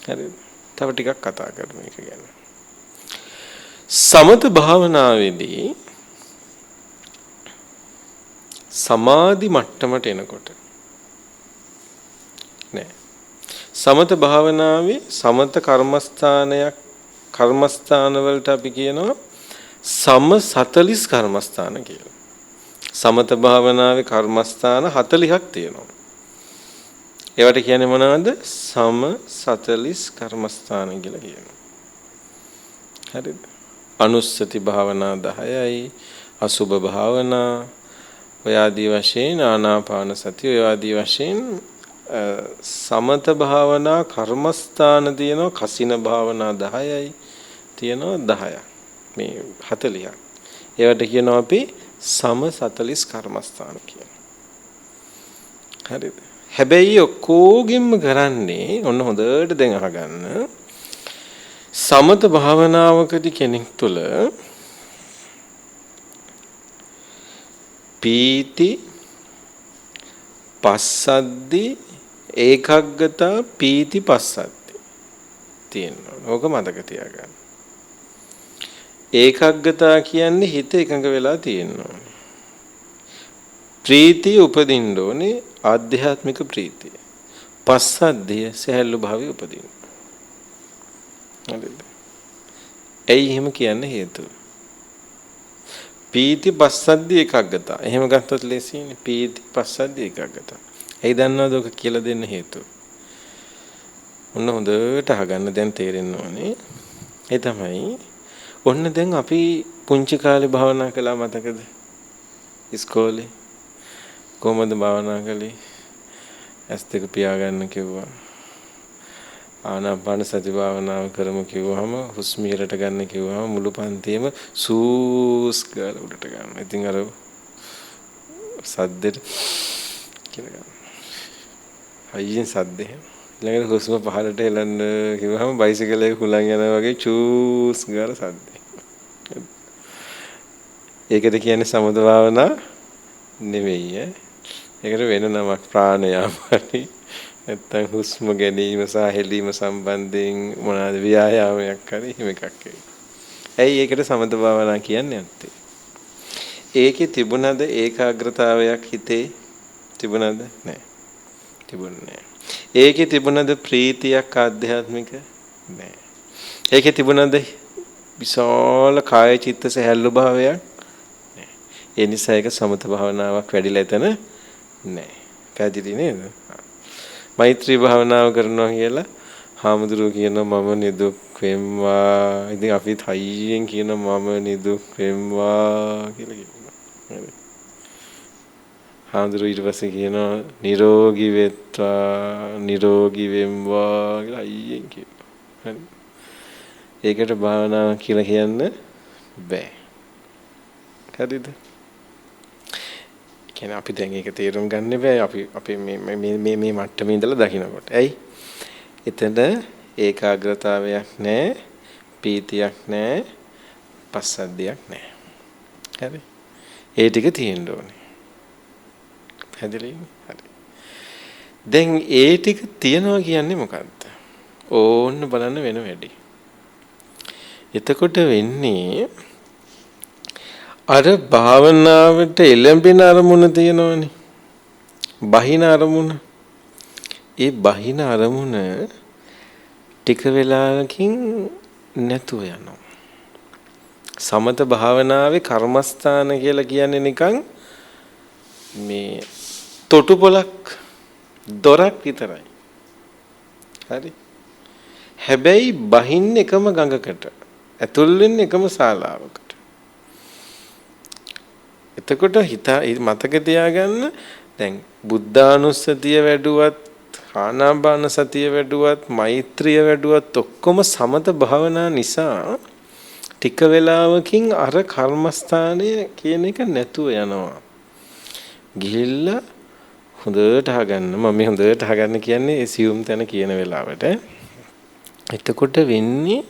හරිද? තව ටිකක් කතා කරමු මේක ගැන. සමත භාවනාවේදී සමාධි මට්ටමට එනකොට නෑ. සමත භාවනාවේ සමත කර්මස්ථාන වලට අපි කියනවා සම 40 කර්මස්ථාන කියලා. සමත භාවනාවේ කර්මස්ථාන 40ක් තියෙනවා. ඒවට කියන්නේ මොනවද? සම 40 කර්මස්ථාන කියලා කියනවා. හරිද? අනුස්සති භාවනා 10යි, අසුභ භාවනා, ඔය ආදී වශයෙන් ආනාපාන සතිය, ඔය ආදී වශයෙන් සමත භාවනා කර්මස්ථාන තියෙනවා. කසින භාවනා 10යි තියෙනවා 10ක්. මේ 40ක්. ඒවට කියනවා අපි සම 40 කර්මස්ථාන කියලා. හරිද? හැබැයි ඔක්කොගෙම කරන්නේ ඔන්න හොඳට දැන් අහගන්න. සමත භාවනාවකදී කෙනෙක් තුළ පීති, පස්සද්දි, ඒකග්ගතා, පීති පස්සද්දි තියෙනවා. ඕක මතක තියාගන්න. ඒකග්ගතා කියන්නේ හිත එකඟ වෙලා තියෙනවා. ප්‍රීතිය උපදින්න ඕනේ, ආධ්‍යාත්මික ප්‍රීතිය. පස්සද්ධිය සහැල්ලු භාවය උපදින්න. හරිද? ඇයි එහෙම කියන්නේ හේතුව? පීති පස්සද්ධි ඒකග්ගතා. එහෙම ගත්තොත් ලේසියිනේ. පීති පස්සද්ධි ඒකග්ගතා. ඇයි දන්නවද ඔක කියලා දෙන්න හේතුව? ඔන්න හොඳට අහගන්න දැන් තේරෙන්න ඕනේ. ඒ තමයි ඔන්න දැන් අපි පුංචි කාලේ භාවනා කළා මතකද? ඉස්කෝලේ කොහමද භාවනා කළේ? ඇස් දෙක පියාගන්න කිව්වා. ආනාපාන සති භාවනාව කරමු කිව්වහම හුස්ම ඉරට ගන්න කිව්වහම මුළු පන්තියම සූස් ගාලා උඩට ගන්නවා. ඉතින් අර සද්දෙට කියලා ගන්න. හයියෙන් සද්දේ. ඊළඟට හුස්ම පහළට හෙලන්න කිව්වහම බයිසිකලයක හුලං යනවා වගේ චූස් ගාලා සද්දේ. ඒකද කියන්නේ සමත භාවනා නෙවෙයි ඈ. ඒකට වෙන නමක් ප්‍රාණයාමයි. නැත්තම් හුස්ම ගැනීම සහ හෙලීම සම්බන්ධයෙන් මොනවාද ව්‍යායාමයක් හරි එහෙම එකක් ඒ. ඇයි ඒකට සමත භාවනා කියන්නේ නැත්තේ? ඒකේ තිබුණද ඒකාග්‍රතාවයක් හිතේ තිබුණද? නැහැ. තිබුණේ නැහැ. ඒකේ තිබුණද ප්‍රීතියක් ආධ්‍යාත්මික? නැහැ. ඒකේ තිබුණද විශාල කාය චිත්ත සහැල්ලු භාවයක්? නැහැ. ඒ නිසා ඒක සමත භාවනාවක් වැඩිලා එතන නැහැ. පැහැදිලි නේද? මෛත්‍රී භාවනාව කරනවා කියලා හාමුදුරුවෝ කියනවා මම නිදුක් වෙම්වා. ඉතින් අපිත් හයියෙන් කියනවා මම නිදුක් වෙම්වා කියලා කියනවා. හරි. හාමුදුරුවෝ ඊට පස්සේ කියනවා නිරෝගී වෙත්වා නිරෝගී වෙම්වා කියලා හයියෙන් කියනවා. හරි. ඒකට භාවනාව කියලා කියන්න බෑ. හරිද? කියන්නේ අපි දැන් ඒක තේරුම් ගන්න බෑ. අපි මේ මට්ටමේ ඉඳලා දකින්නකොට. ඇයි? එතන ඒකාග්‍රතාවයක් නැහැ, පීතියක් නැහැ, පස්සද්ධියක් නැහැ. හරි? ඒ ටික තියෙන්න ඕනේ. හැදෙලිනේ. හරි. දැන් ඒ ටික තියනවා කියන්නේ මොකද්ද? ඕන්න බලන්න වෙන වැඩි. එතකොට වෙන්නේ අර භාවනාවට එළඹෙන අරමුණ තියෙනවනේ. බහින අරමුණ. ඒ බහින අරමුණ ටික වෙලාවකින් නැතුව යනවා. සමත භාවනාවේ කර්මස්ථාන කියලා කියන්නේ නිකන් මේ තොටුපොලක් දොරක් විතරයි. හරි. හැබැයි බහින්න එකම ගඟකට, ඇතුල් වෙන්න එකම ශාලාවකට. එතකොට හිත මතක තියාගන්න දැන් බුද්ධානුස්සතිය වැඩුවත් ආනාපාන සතිය වැඩුවත් මෛත්‍රිය වැඩුවත් ඔක්කොම සමත භාවනා නිසා ටික වෙලාවකින් අර කර්මස්ථානයේ කියන එක නැතුව යනවා. ගිහිල්ලා හොඳට අහගන්න මම මේ හොඳට අහගන්න කියන්නේ ඒ සියුම් තැන කියන වෙලාවට. එතකොට වෙන්නේ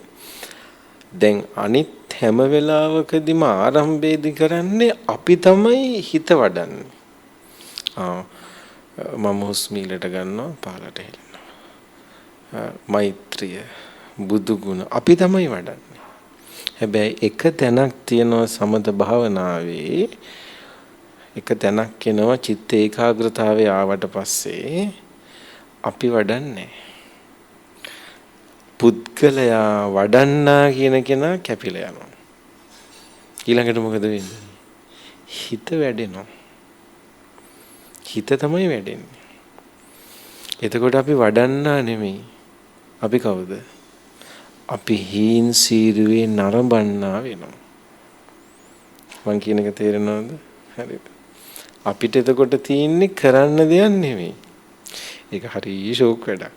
දැන් අනිත් හැම වෙලාවකදීම ආරම්භයේදී කරන්නේ අපි තමයි හිත වඩන්නේ. මම හුස්මීලට ගන්නවා පාලට හෙලනවා. මෛත්‍රිය බුදු ගුණ අපි තමයි වඩන්නේ. හැබැයි එක තැනක් තියෙනවා සමත භාවනාවේ එක තැනක් එනවා චිත්ත ඒකාග්‍රතාවය ආවට පස්සේ අපි වඩන්නේ පුද්ගලයා වඩන්නා කියන කෙනා කැපිලා යනවා. ඊළඟට මොකද වෙන්නේ? හිත වැඩෙනවා. හිත තමයි වැඩෙන්නේ. එතකොට අපි වඩන්නා නෙමෙයි. අපි කවුද? අපි හීන් සීරුවේ නරඹන්නා වෙනවා. මං කියන එක තේරෙනවද? හරිද? අපිට එතකොට තියෙන්නේ කරන්න දෙයක් නෙමෙයි. ඒක හරි ෂෝක් වැඩක්.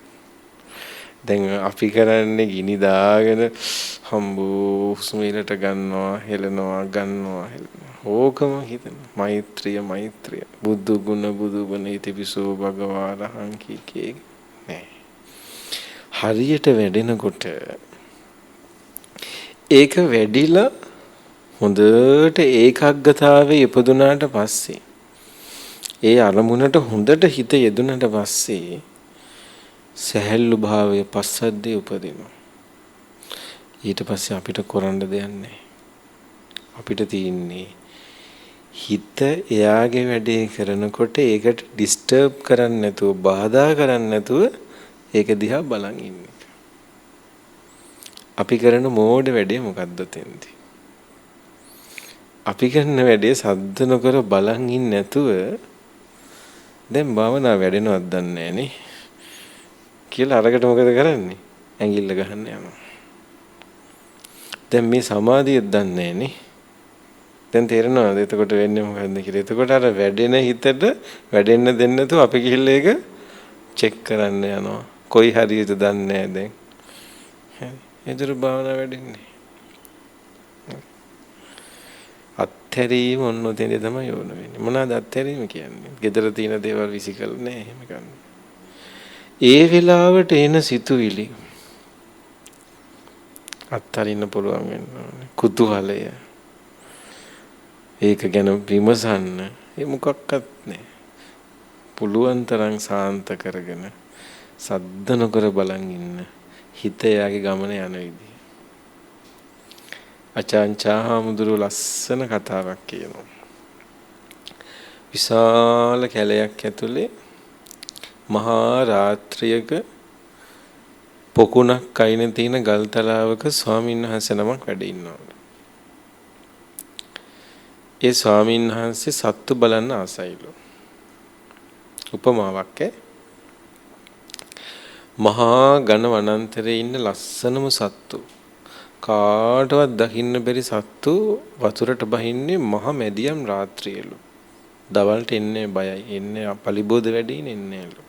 දැන් අපි කරන්නේ ගිනි දාගෙන හම්බෝ හුස්මීලට ගන්නවා හෙලනවා ගන්නවා හෙලනවා. ඕකම හිතන මෛත්‍රිය බුදු ගුණ ඉතිපිසෝ භගවාරහං කීකේ නෑ. හරියට වැඩෙනකොට ඒක වැඩිලා හොඳට ඒකාග්‍රතාවයේ ඉපදුනාට පස්සේ ඒ අරමුණට හොඳට හිත යෙදුනට පස්සේ සහැල්ලු භාවය පස්සද්දී උපදිනවා. ඊට පස්සේ අපිට කරන්න දෙයක් නැහැ. අපිට තියෙන්නේ හිත එයාගේ වැඩේ කරනකොට ඒකට ඩිස්ටර්බ් කරන්නේ නැතුව බාධා කරන්නේ නැතුව ඒක දිහා බලන් ඉන්න එක. අපි කරන මෝඩ වැඩේ මොකද්ද තෙන්දී? අපි කරන වැඩේ සද්ද නොකර බලන් ඉන්නේ නැතුව දැන් භාවනා වැඩෙනවද දන්නේ නැහනේ කියලා අරකට මොකද කරන්නේ? ඇඟිල්ල ගහන්න යනවා. දැන් මේ සමාධිය දන්නේ නැහනේ. දැන් තේරෙනවද එතකොට වෙන්නේ මොකද්ද කියලා? එතකොට අර වැඩෙන හිතට වැඩෙන්න දෙන්න නැතුව අපි ගිහිල්ලා ඒක චෙක් කරන්න යනවා. කොයි හරියද දන්නේ නැහැ දැන්. හරි. ඒතර භාවනා වැඩෙන්නේ. අත්හැරීම ඔන්න ඔතෙන්ද තමයි ඕන වෙන්නේ. මොනවාද අත්හැරීම කියන්නේ? gedara තියෙන දේවල් විසිකල නෑ එහෙම ගන්න. ඒ වෙලාවට එන සිතුවිලි අත්හරින්න පුළුවන් වෙන්න ඕනේ. කුතුහලය. ඒක ගැන විමසන්න. ඒ මොකක්වත් නෑ. පුළුවන් තරම් සාන්ත කරගෙන සද්ද නොකර බලන් ඉන්න. හිත යාගේ ගමන යන විදිහ. අචාන්චාහාමුදුරු ලස්සන කතාවක් කියනවා. විශාල කැලයක් ඇතුලේ මහා රාත්‍රියක පොකුණක් අයින තියෙන ගල්තලාවක ස්වාමීන් වහන්සේ නමක් වැඩ ඉන්නවා. ඒ ස්වාමීන් වහන්සේ සත්තු බලන්න ආසයිලු. උපමාවක් මහා ඝන වනාන්තරයේ ඉන්න ලස්සනම සත්තු කාටවත් දකින්න බැරි සත්තු වතුරට බහින්නේ මහ මැදියම් රාත්‍රියලු. දවල්ට එන්නේ බයයි. එන්නේ පලිබෝධ වැඩින් එන්නේලු.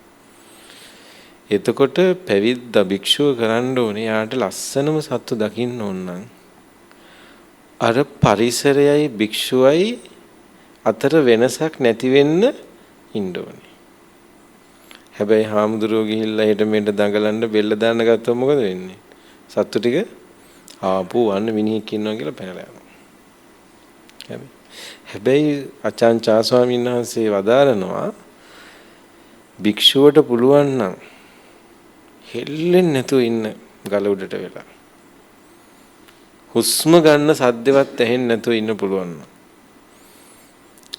එතකොට පැවිද්ද භික්ෂුව කරන්න ඕනේ යාට ලස්සනම සත්තු දකින්න ඕන නම් අර පරිසරයයි භික්ෂුවයි අතර වෙනසක් නැති වෙන්න ඉන්න ඕනේ. හැබැයි හාමුදුරුවෝ ගිහිල්ලා හෙට මෙහෙට දඟලන්න බෙල්ල දාන්න ගත්තොත් මොකද වෙන්නේ? සත්තු ටික ආපු වන්න මිනිහෙක් ඉන්නවා කියලා පැනලා යනවා. හැබැයි අචාන්චා ස්වාමීන් වහන්සේ වදාරනවා භික්ෂුවට පුළුවන් නම් හෙල්ලෙන්නේ නැතුව ඉන්න ගල උඩට වෙලා. හුස්ම ගන්න සද්දවත් ඇහෙන්නේ නැතුව ඉන්න පුළුවන්.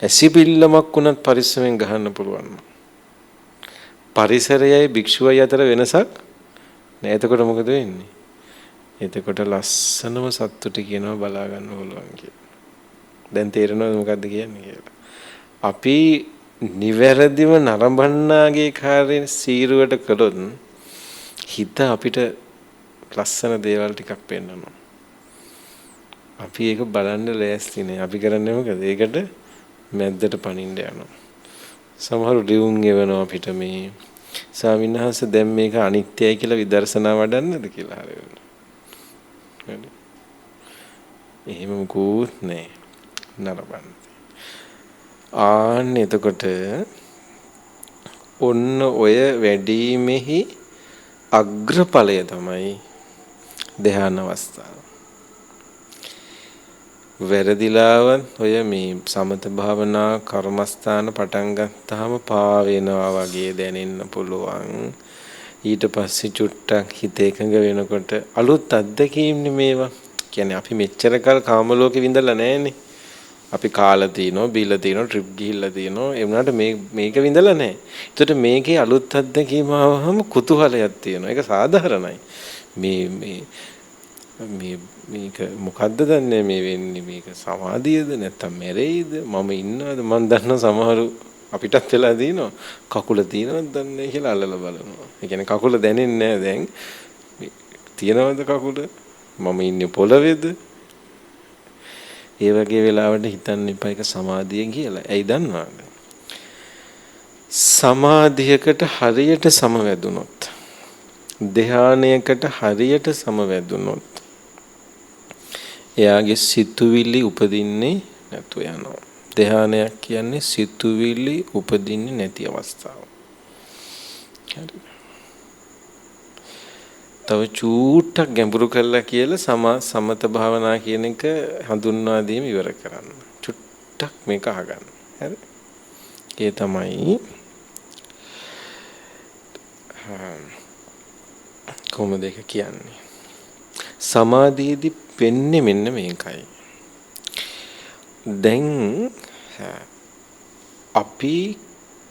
ඇසිපිල්ලමක් උනත් පරිස්සමෙන් ගහන්න පුළුවන්. පරිසරයයි භික්ෂුවයි අතර වෙනසක් නෑ. එතකොට මොකද වෙන්නේ? එතකොට ලස්සනම සත්තුට කියනවා බලා ගන්න පුළුවන් කියලා. දැන් තේරෙනවද මොකද්ද කියන්නේ කියලා? අපි නිවැරදිව නරඹන්නාගේ කාර්යය සීරුවට කළොත් හිත අපිට ලස්සන දේවල් ටිකක් පෙන්වනවා. අපි ඒක බලන්න ලෑස්ති නෑ. අපි කරන්නේ මොකද? ඒකට මැද්දට පනින්න යනවා. සමහරු රියුන් එවනවා අපිට මේ ස්වාමීන් වහන්සේ දැන් මේක අනිත්‍යයි කියලා විදර්ශනා වඩන්නද කියලා හරියට. හරි. එහෙම මොකුත් නැහැ. නරඹන්න. ආන්න එතකොට ඔන්න ඔය වැඩිමෙහි අග්‍රඵලය තමයි ධ්‍යාන අවස්ථාව. වැරදිලාවත් ඔය මේ සමත භාවනා කර්මස්ථාන පටන් ගත්තාම පා වෙනවා වගේ දැනෙන්න පුළුවන්. ඊට පස්සේ චුට්ටක් හිත එකඟ වෙනකොට අලුත් අත්දැකීම්නේ මේවා. කියන්නේ අපි මෙච්චර කල් කාම ලෝකෙ විඳලා නැහැනේ. අපි කාලා තිනවා, බීලා තිනවා, ට්‍රිප් ගිහිල්ලා තිනවා. ඒ වුණාට මේක විඳලා නැහැ. ඒකට මේකේ අලුත් අත්දැකීම ආවම කුතුහලයක් තියෙනවා. ඒක සාධාරණයි. මේක මොකද්ද දන්නේ මේ වෙන්නේ? මේක සමාධියද නැත්නම් මැරෙයිද? මම ඉන්නවද? මම දන්න සමහරු අපිටත් වෙලා දිනවා. කකුල තියෙනවද දන්නේ කියලා අල්ලලා බලනවා. ඒ කියන්නේ කකුල දැනෙන්නේ නැහැ දැන්. තියෙනවද කකුල? මම ඉන්නේ පොළවේද? ඒ වගේ වෙලාවට හිතන්න එපා ඒක සමාධිය කියලා. ඇයි දන්නවද? සමාධියකට හරියට සමවැදුනොත්, ධානයකට හරියට සමවැදුනොත්, එයාගේ සිතුවිලි උපදින්නේ නැතු යනවා. ධානයක් කියන්නේ සිතුවිලි උපදින්නේ නැති අවස්ථාව. හරි. තව චූට්ටක් ගැඹුරු කළා කියලා සමත භාවනා කියන එක හඳුන්වා දීම ඉවර කරන්න. චුට්ටක් මේක අහගන්න. හරි. ඒ තමයි කොහොමද ඒක කියන්නේ? සමාධියේදී වෙන්නේ මෙන්න මේකයි. දැන් අපි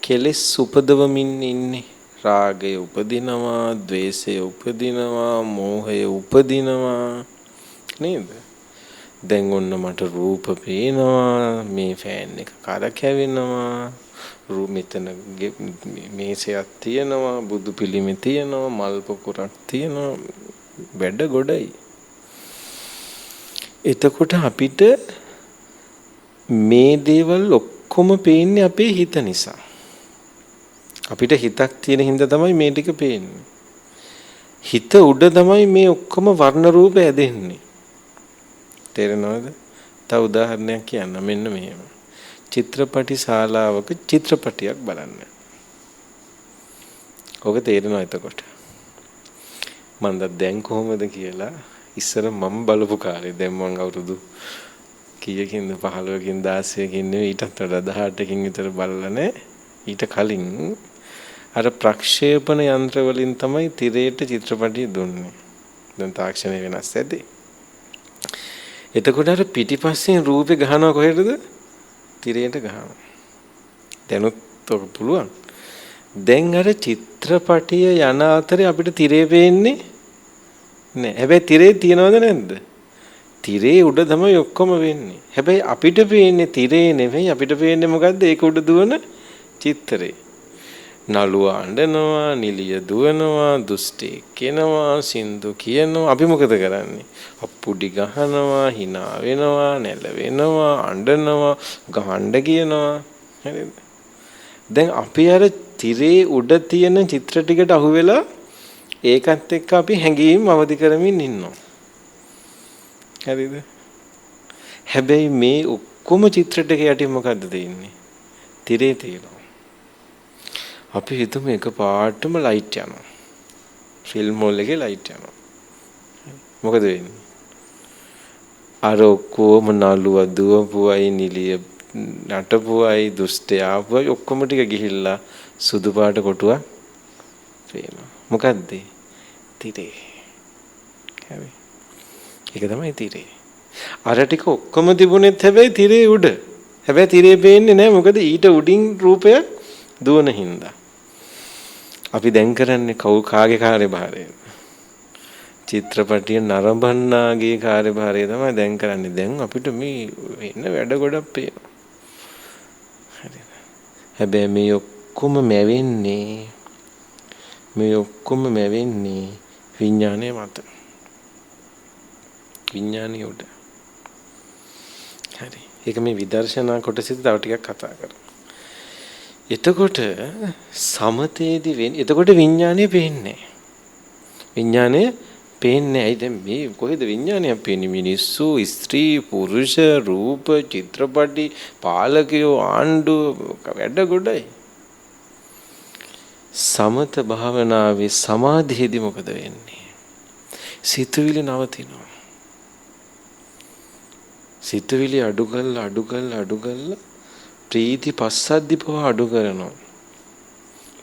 කෙලෙස් උපදවමින් ඉන්නේ. රාගය උපදිනවා, ද්වේෂය උපදිනවා, මෝහය උපදිනවා නේද? දැන් ඔන්න මට රූප පේනවා, මේ ෆෑන් එක කරකැවෙනවා, මෙතන මේසයක් තියෙනවා, බුදු පිළිමේ තියෙනවා, මල් පොකුරක් තියෙනවා, වැඩ ගොඩයි. එතකොට අපිට මේ දේවල් ඔක්කොම පේන්නේ අපේ හිත නිසා. අපිට හිතක් තියෙන හින්දා තමයි මේ ටික පේන්නේ. හිත උඩ තමයි මේ ඔක්කොම වර්ණ රූප ඇදෙන්නේ. තේරෙනවද? තව උදාහරණයක් කියන්න. මෙන්න මෙහෙම. චිත්‍රපටි ශාලාවක චිත්‍රපටියක් බලන්න. ඔක තේරෙනවා එතකොට. මම දැන් කොහොමද කියලා ඉස්සර මම බලපු කාලේ දැන් මම අවුරුදු කීයකින්ද 15කින් 16කින් නෙවෙයි ඊටත් වඩා 18කින් විතර බලලා නැහැ. ඊට කලින් අර ප්‍රක්ෂේපණ යන්ත්‍ර වලින් තමයි තිරයට චිත්‍රපටිය දුන්නේ. දැන් තාක්ෂණය වෙනස් ඇති. එතකොට අර පිටිපස්සෙන් රූපේ ගහනවා කොහෙටද? තිරයට ගහනවා. දැනුත් ඔක පුළුවන්. දැන් අර චිත්‍රපටිය යන අතරේ අපිට තිරේ පේන්නේ නෑ. හැබැයි තිරේ තියනවද නැද්ද? තිරේ උඩ තමයි ඔක්කොම වෙන්නේ. හැබැයි අපිට පේන්නේ තිරේ නෙමෙයි. අපිට පේන්නේ මොකද්ද? ඒක උඩ දුවන චිත්‍රේ. නළුව අඬනවා, නිලිය දුවනවා, දුෂ්ටේ කෙනවා, සින්දු කියනවා. අපි මොකද කරන්නේ? අප්පුඩි ගහනවා, hina වෙනවා, නැලවෙනවා, අඬනවා, ගහන්න කියනවා. හරිද? දැන් අපි අර තිරේ උඩ තියෙන චිත්‍ර ටිකට අහු වෙලා ඒකත් එක්ක අපි හැංගීම් අවදි කරමින් ඉන්නවා. හරිද? හැබැයි මේ ඔක්කොම චිත්‍ර ටික යටින් මොකද්ද තියෙන්නේ? තිරේ තියෙනවා. අපි හිතමු එක පාටම ලයිට් යනවා. ෆිල්ම් හෝල් එකේ ලයිට් යනවා. මොකද වෙන්නේ? අර ඔක්කොම නළුව දුවපුවයි, නිලිය නටපුවයි, දුෂ්ටයා ආපුවයි ඔක්කොම ටික ගිහිල්ලා සුදු පාට කොටුවක් පේනවා. මොකද්ද? තිරේ. හරි. ඒක තමයි තිරේ. අර ටික ඔක්කොම තිබුණෙත් හැබැයි තිරේ උඩ. හැබැයි තිරේ පේන්නේ නැහැ. මොකද ඊට උඩින් රූපයක් දුවන හින්දා. අපි දැන් කරන්නේ කාගේ කාර්යභාරයද? චිත්‍රපටිය නරඹන්නාගේ කාර්යභාරය තමයි දැන් කරන්නේ. දැන් අපිට මේ වෙන වැඩ ගොඩක් පේනවා. හරිද? හැබැයි මේ ඔක්කොම මැවෙන්නේ විඥානයේ මත. විඥානිය උඩ. හරි. ඒක මේ විදර්ශනා කොටසෙදි තව ටිකක් කතා කරමු. එතකොට සමතේදී වෙන්නේ එතකොට විඥානය පේන්නේ. විඥානය පේන්නේ. ඇයි දැන් මේ කොහෙද විඥානයක් පේන්නේ? මිනිස්සු, ස්ත්‍රී, පුරුෂ, රූප, චිත්‍රපටි, පාලකයෝ, ආණ්ඩුව වැඩ ගොඩයි. සමත භාවනාවේ සමාධියේදී මොකද වෙන්නේ? සිතුවිලි නවතිනවා. සිතුවිලි අඩු කළා ප්‍රීති පස්සද්ධි පව අඩු කරනවා.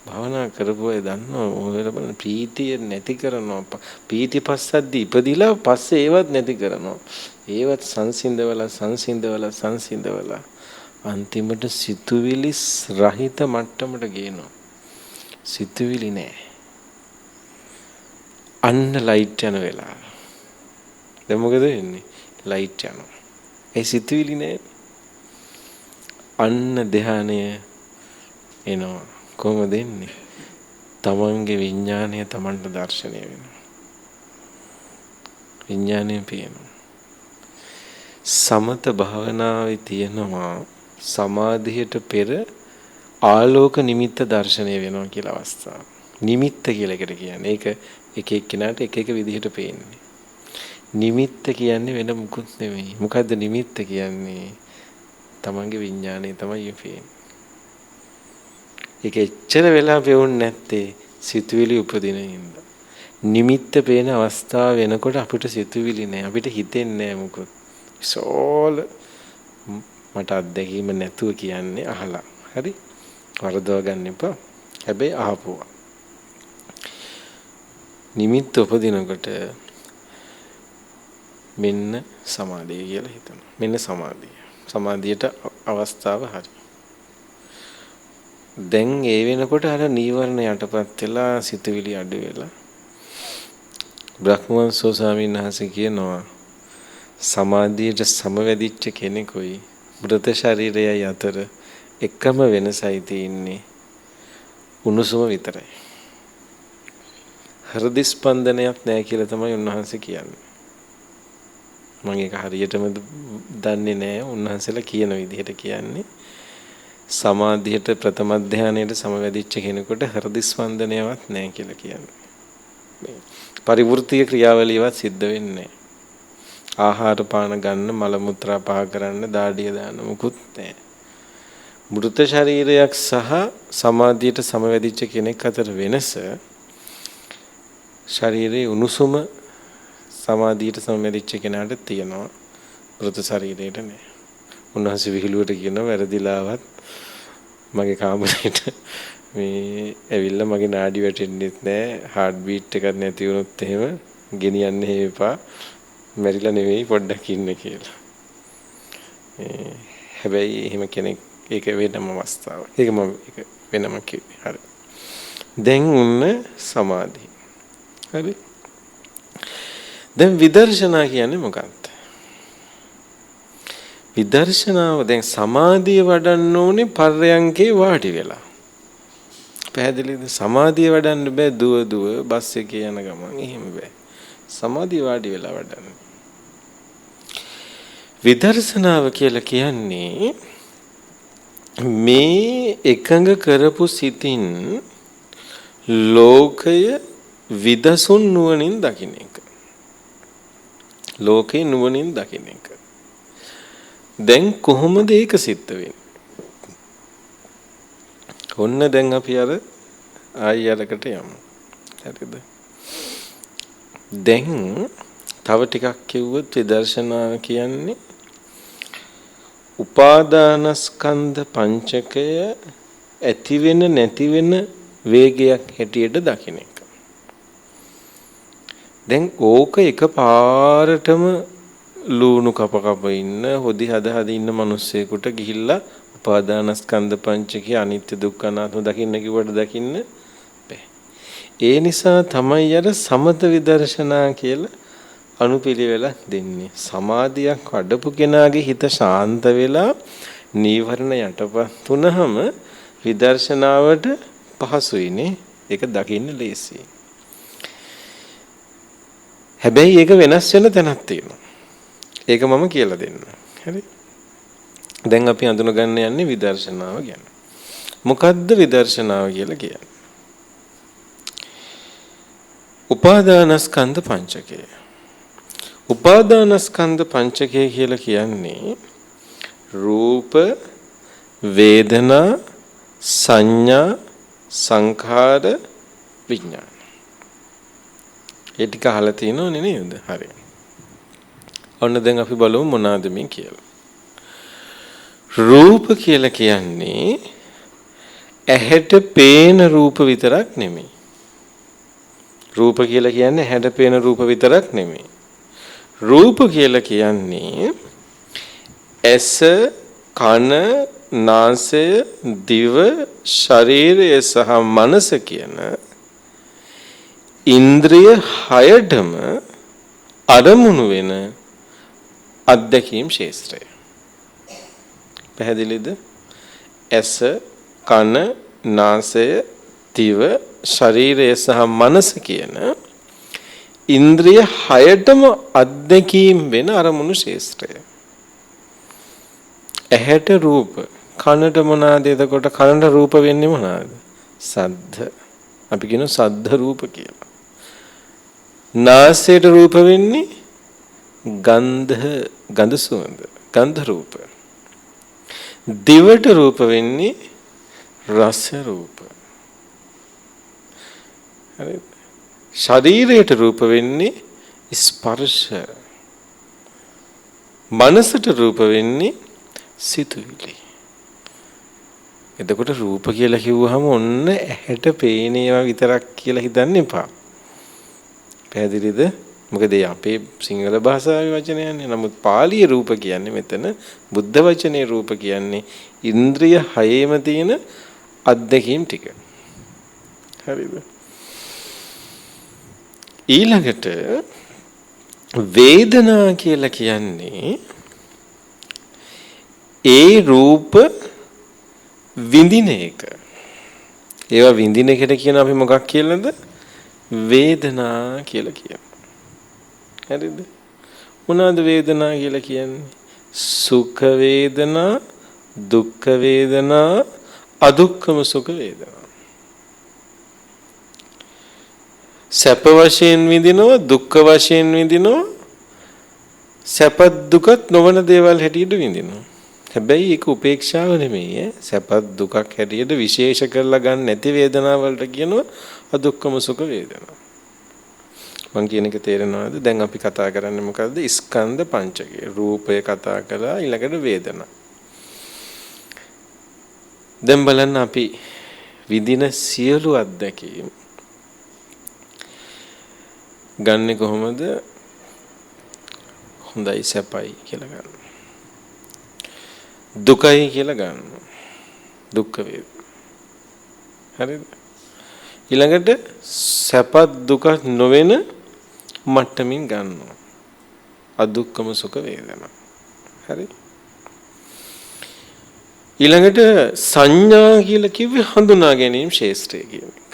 භාවනා කරපුවා දන්නවා ඔයාලා බලන්න ප්‍රීතිය නැති කරනවා. ප්‍රීති පස්සද්ධි ඉපදිලා පස්සේ ඒවත් නැති කරනවා. ඒවත් සංසිඳවලා අන්තිමට සිතුවිලි රහිත මට්ටමට ගේනවා. සිතුවිලි නැහැ. අන්න ලයිට් යන වෙලාව. දැන් මොකද වෙන්නේ? ලයිට් යනවා. ඒ සිතුවිලි නැහැ. අන්න ධානය එනවා. කොහොමද එන්නේ? තමන්ගේ විඥානය තමන්ට දැర్శණය වෙනවා. විඥානය පේනවා. සමත භාවනාවේ තියෙනවා සමාධියට පෙර ආලෝක නිමිත්ත දැర్శණය වෙනවා කියලා අවස්ථාව. නිමිත්ත කියලා එකට කියන්නේ. ඒක එක එක්කිනාට එක එක විදිහට පේන්නේ. නිමිත්ත කියන්නේ වෙන මුකුත් නෙමෙයි. මොකද්ද නිමිත්ත කියන්නේ? තමන්ගේ විඥානය තමයි පේන්නේ. ඒක එච්චර වෙලා පෙවුන්නේ නැත්තේ සිතුවිලි උපදින හින්දා. නිමිත්ත පේන අවස්ථාව වෙනකොට අපිට සිතුවිලි නෑ. අපිට හිතෙන්නේ නෑ මොකද. සෝල මට අත්දැකීම නැතුව කියන්නේ අහලා. හරි? වරදව ගන්න එපා. හැබැයි අහපුවා. නිමිත්ත උපදිනකොට මෙන්න සමාධිය කියලා හිතනවා. මෙන්න සමාධිය. සමාධියට අවස්ථාව හරි. දැන් ඒ වෙනකොට අර නීවරණ යටපත් වෙලා සිතුවිලි අඩු වෙලා බ්‍රහ්මවංශෝ ස්වාමීන් වහන්සේ කියනවා සමාධියට සමවැදිච්ච කෙනෙකුයි මෘත ශරීරයයි අතර එකම වෙනසයි තියෙන්නේ උණුසුම විතරයි. හෘද ස්පන්දනයක් නැහැ කියලා තමයි උන්වහන්සේ කියන්නේ. මම ඒක හරියටම දන්නේ නැහැ උන්වහන්සේලා කියන විදිහට කියන්නේ. සමාධියට ප්‍රථම ධානයට සමවැදිච්ච කෙනෙකුට හෘද ස්පන්දනයවත් නැහැ කියලා කියන්නේ. පරිවෘත්තීය ක්‍රියාවලියවත් සිද්ධ වෙන්නේ නැහැ. ආහාර පාන ගන්න, මල මුත්‍රා පහ කරන්න, දාඩිය දාන්න මුකුත් නැහැ. මෘත ශරීරයක් සහ සමාධියට සමවැදිච්ච කෙනෙක් අතර වෙනස ශරීරයේ උණුසුම සමාධියට සමවැදිච්ච කෙනාට තියෙනවා. මෘත ශරීරයට නෑ. උන්වහන්සේ විහිළුවට කියනවා වැරදිලාවත් මගේ කාමරේට මේ ඇවිල්ලා මගේ නාඩි වැටෙන්නෙත් නෑ. හાર્ට් බීට් එකක් නැති වුණොත් එහෙම ගෙනියන්න එපා. මැරිලා නෙවෙයි පොඩ්ඩක් ඉන්න කියලා. හැබැයි එහෙම කෙනෙක් ඒක වෙනම අවස්ථාවක්. ඒක මම වෙනම කිව්වේ. හරි. දැන් උන්න සමාධිය. හරි. දැන් විදර්ශනා කියන්නේ මොකක්ද? විදර්ශනාව දැන් සමාධිය වඩන්න ඕනේ පර්යංකේ වාඩි වෙලා. පැහැදිලිද? සමාධිය වඩන්න බෑ දුව බස් එකේ යන ගමන්. එහෙම බෑ. සමාධිය වාඩි වෙලා වඩන්න. විදර්ශනාව කියලා කියන්නේ මේ එකඟ කරපු සිතින් ලෝකය විදසුන් නුවණින් දකින්න එක. ලෝකේ නුවණින් දකින්න එක. දැන් කොහොමද ඒක සිද්ධ වෙන්නේ? ඔන්න දැන් අපි අර ආයයකට යමු. හරිද? දැන් තව ටිකක් කිව්වොත් විදර්ශනාව කියන්නේ උපාදානස්කන්ධ පංචකය ඇති වෙන නැති වෙන වේගයක් හැටියට දකින්න එක. දැන් ඕක එකපාරටම ලුණු කප ඉන්න හොදි හද ඉන්න මිනිස්සෙකුට ගිහිල්ලා උපාදානස්කන්ධ පංචකය අනිත්‍ය දුක්ඛ අනාත්ම දකින්න කිව්වට දකින්න බෑ. ඒ නිසා තමයි අර සමත විදර්ශනා කියලා අනුපිළිවෙලක් දෙන්නේ. සමාධියක් වඩපු කෙනාගේ හිත ශාන්ත වෙලා නීවරණ යටපත් වුනහම විදර්ශනාවට පහසුයිනේ. ඒක දකින්න ලේසියි. හැබැයි ඒක වෙනස් වෙන තැනක් තියෙනවා. ඒක මම කියලා දෙන්නම්. හරි? දැන් අපි අඳුනගන්න යන්නේ විදර්ශනාව ගැන. මොකද්ද විදර්ශනාව කියලා කියන්නේ? උපාදානස්කන්ධ පංචකය. උපාදානස්කන්ධ පංචකය කියලා කියන්නේ රූප, වේදනා, සංඥා, සංඛාර, විඥාන. ඒ ටික අහලා තියෙනවනේ නේද? හරි. ඔන්න දැන් අපි බලමු මොනවාද මේ කියලා. රූප කියලා කියන්නේ ඇහැට පේන රූප විතරක් නෙමෙයි. රූප කියලා කියන්නේ ඇහැට පේන රූප විතරක් නෙමෙයි. රූප කියලා කියන්නේ ඇස, කන, නාසය, දිව, ශරීරය සහ මනස කියන ඉන්ද්‍රිය හයටම අරමුණු වෙන අත්දැකීම් ශේස්ත්‍රය. පැහැදිලිද? ඇස, කන, නාසය, දිව, ශරීරය සහ මනස කියන ඉන්ද්‍රිය හයටම අත්දැකීම් වෙන අරමුණු ශේස්ත්‍රය. ඇහැට රූප, කනට මොනවාද? එතකොට කනට රූප වෙන්නේ මොනවාද? සද්ද. අපි කියන සද්ද රූප කියලා. නාසයට රූප වෙන්නේ ගන්ධ සුවඳ, ගන්ධ රූප. දිවට රූප වෙන්නේ රස රූප. හරිද? ශරීරයට රූප වෙන්නේ ස්පර්ශ. මනසට රූප වෙන්නේ සිතුවිලි. එතකොට රූප කියලා කිව්වහම ඔන්න ඇහැට පේන ඒවා විතරක් කියලා හිතන්න එපා. පැහැදිලිද? මොකද අපේ සිංහල භාෂාවේ වචනයන්නේ. නමුත් පාලි රූප කියන්නේ මෙතන බුද්ධ වචනේ රූප කියන්නේ ඉන්ද්‍රිය හයේම තියෙන අත්දැකීම් ටික. හරිද? ඊළඟට වේදනා කියලා කියන්නේ ඒ රූප විඳින එක. ඒවා විඳින එකට කියන අපි මොකක් කියලාද? වේදනා කියලා කියනවා. හරිද? මොනවාද වේදනා කියලා කියන්නේ? සුඛ වේදනා, දුක්ඛ වේදනා, අදුක්ඛම සුඛ වේදනා. සැප වශයෙන් විඳිනවා, දුක්ඛ වශයෙන් විඳිනවා, සැපත් දුකත් නොවන දේවල් හැටියට විඳිනවා. හැබැයි ඒක උපේක්ෂාව නෙමෙයි. සැපත් දුකක් හැටියට විශේෂ කරලා ගන්න නැති වේදනාවලට කියනවා අදුක්ඛම සුඛ වේදනා. මං කියන එක තේරෙනවද? දැන් අපි කතා කරන්නේ මොකද්ද? ස්කන්ධ පංචකය. රූපය කතා කළා, ඊළඟට වේදනා. දැන් බලන්න අපි විඳින සියලු අත්දැකීම් ගන්නෙ කොහොමද? හොඳයි සැපයි කියලා ගන්න. දුකයි කියලා ගන්න. දුක්ඛ වේදනා. හරිද? ඊළඟට සැපත් දුක නොවන මට්ටමින් ගන්නවා. අදුක්ඛම සුඛ වේදනා. හරි? ඊළඟට සංඥා කියලා කිව්වේ හඳුනා ගැනීම ශේෂ්ත්‍රය කියන එක.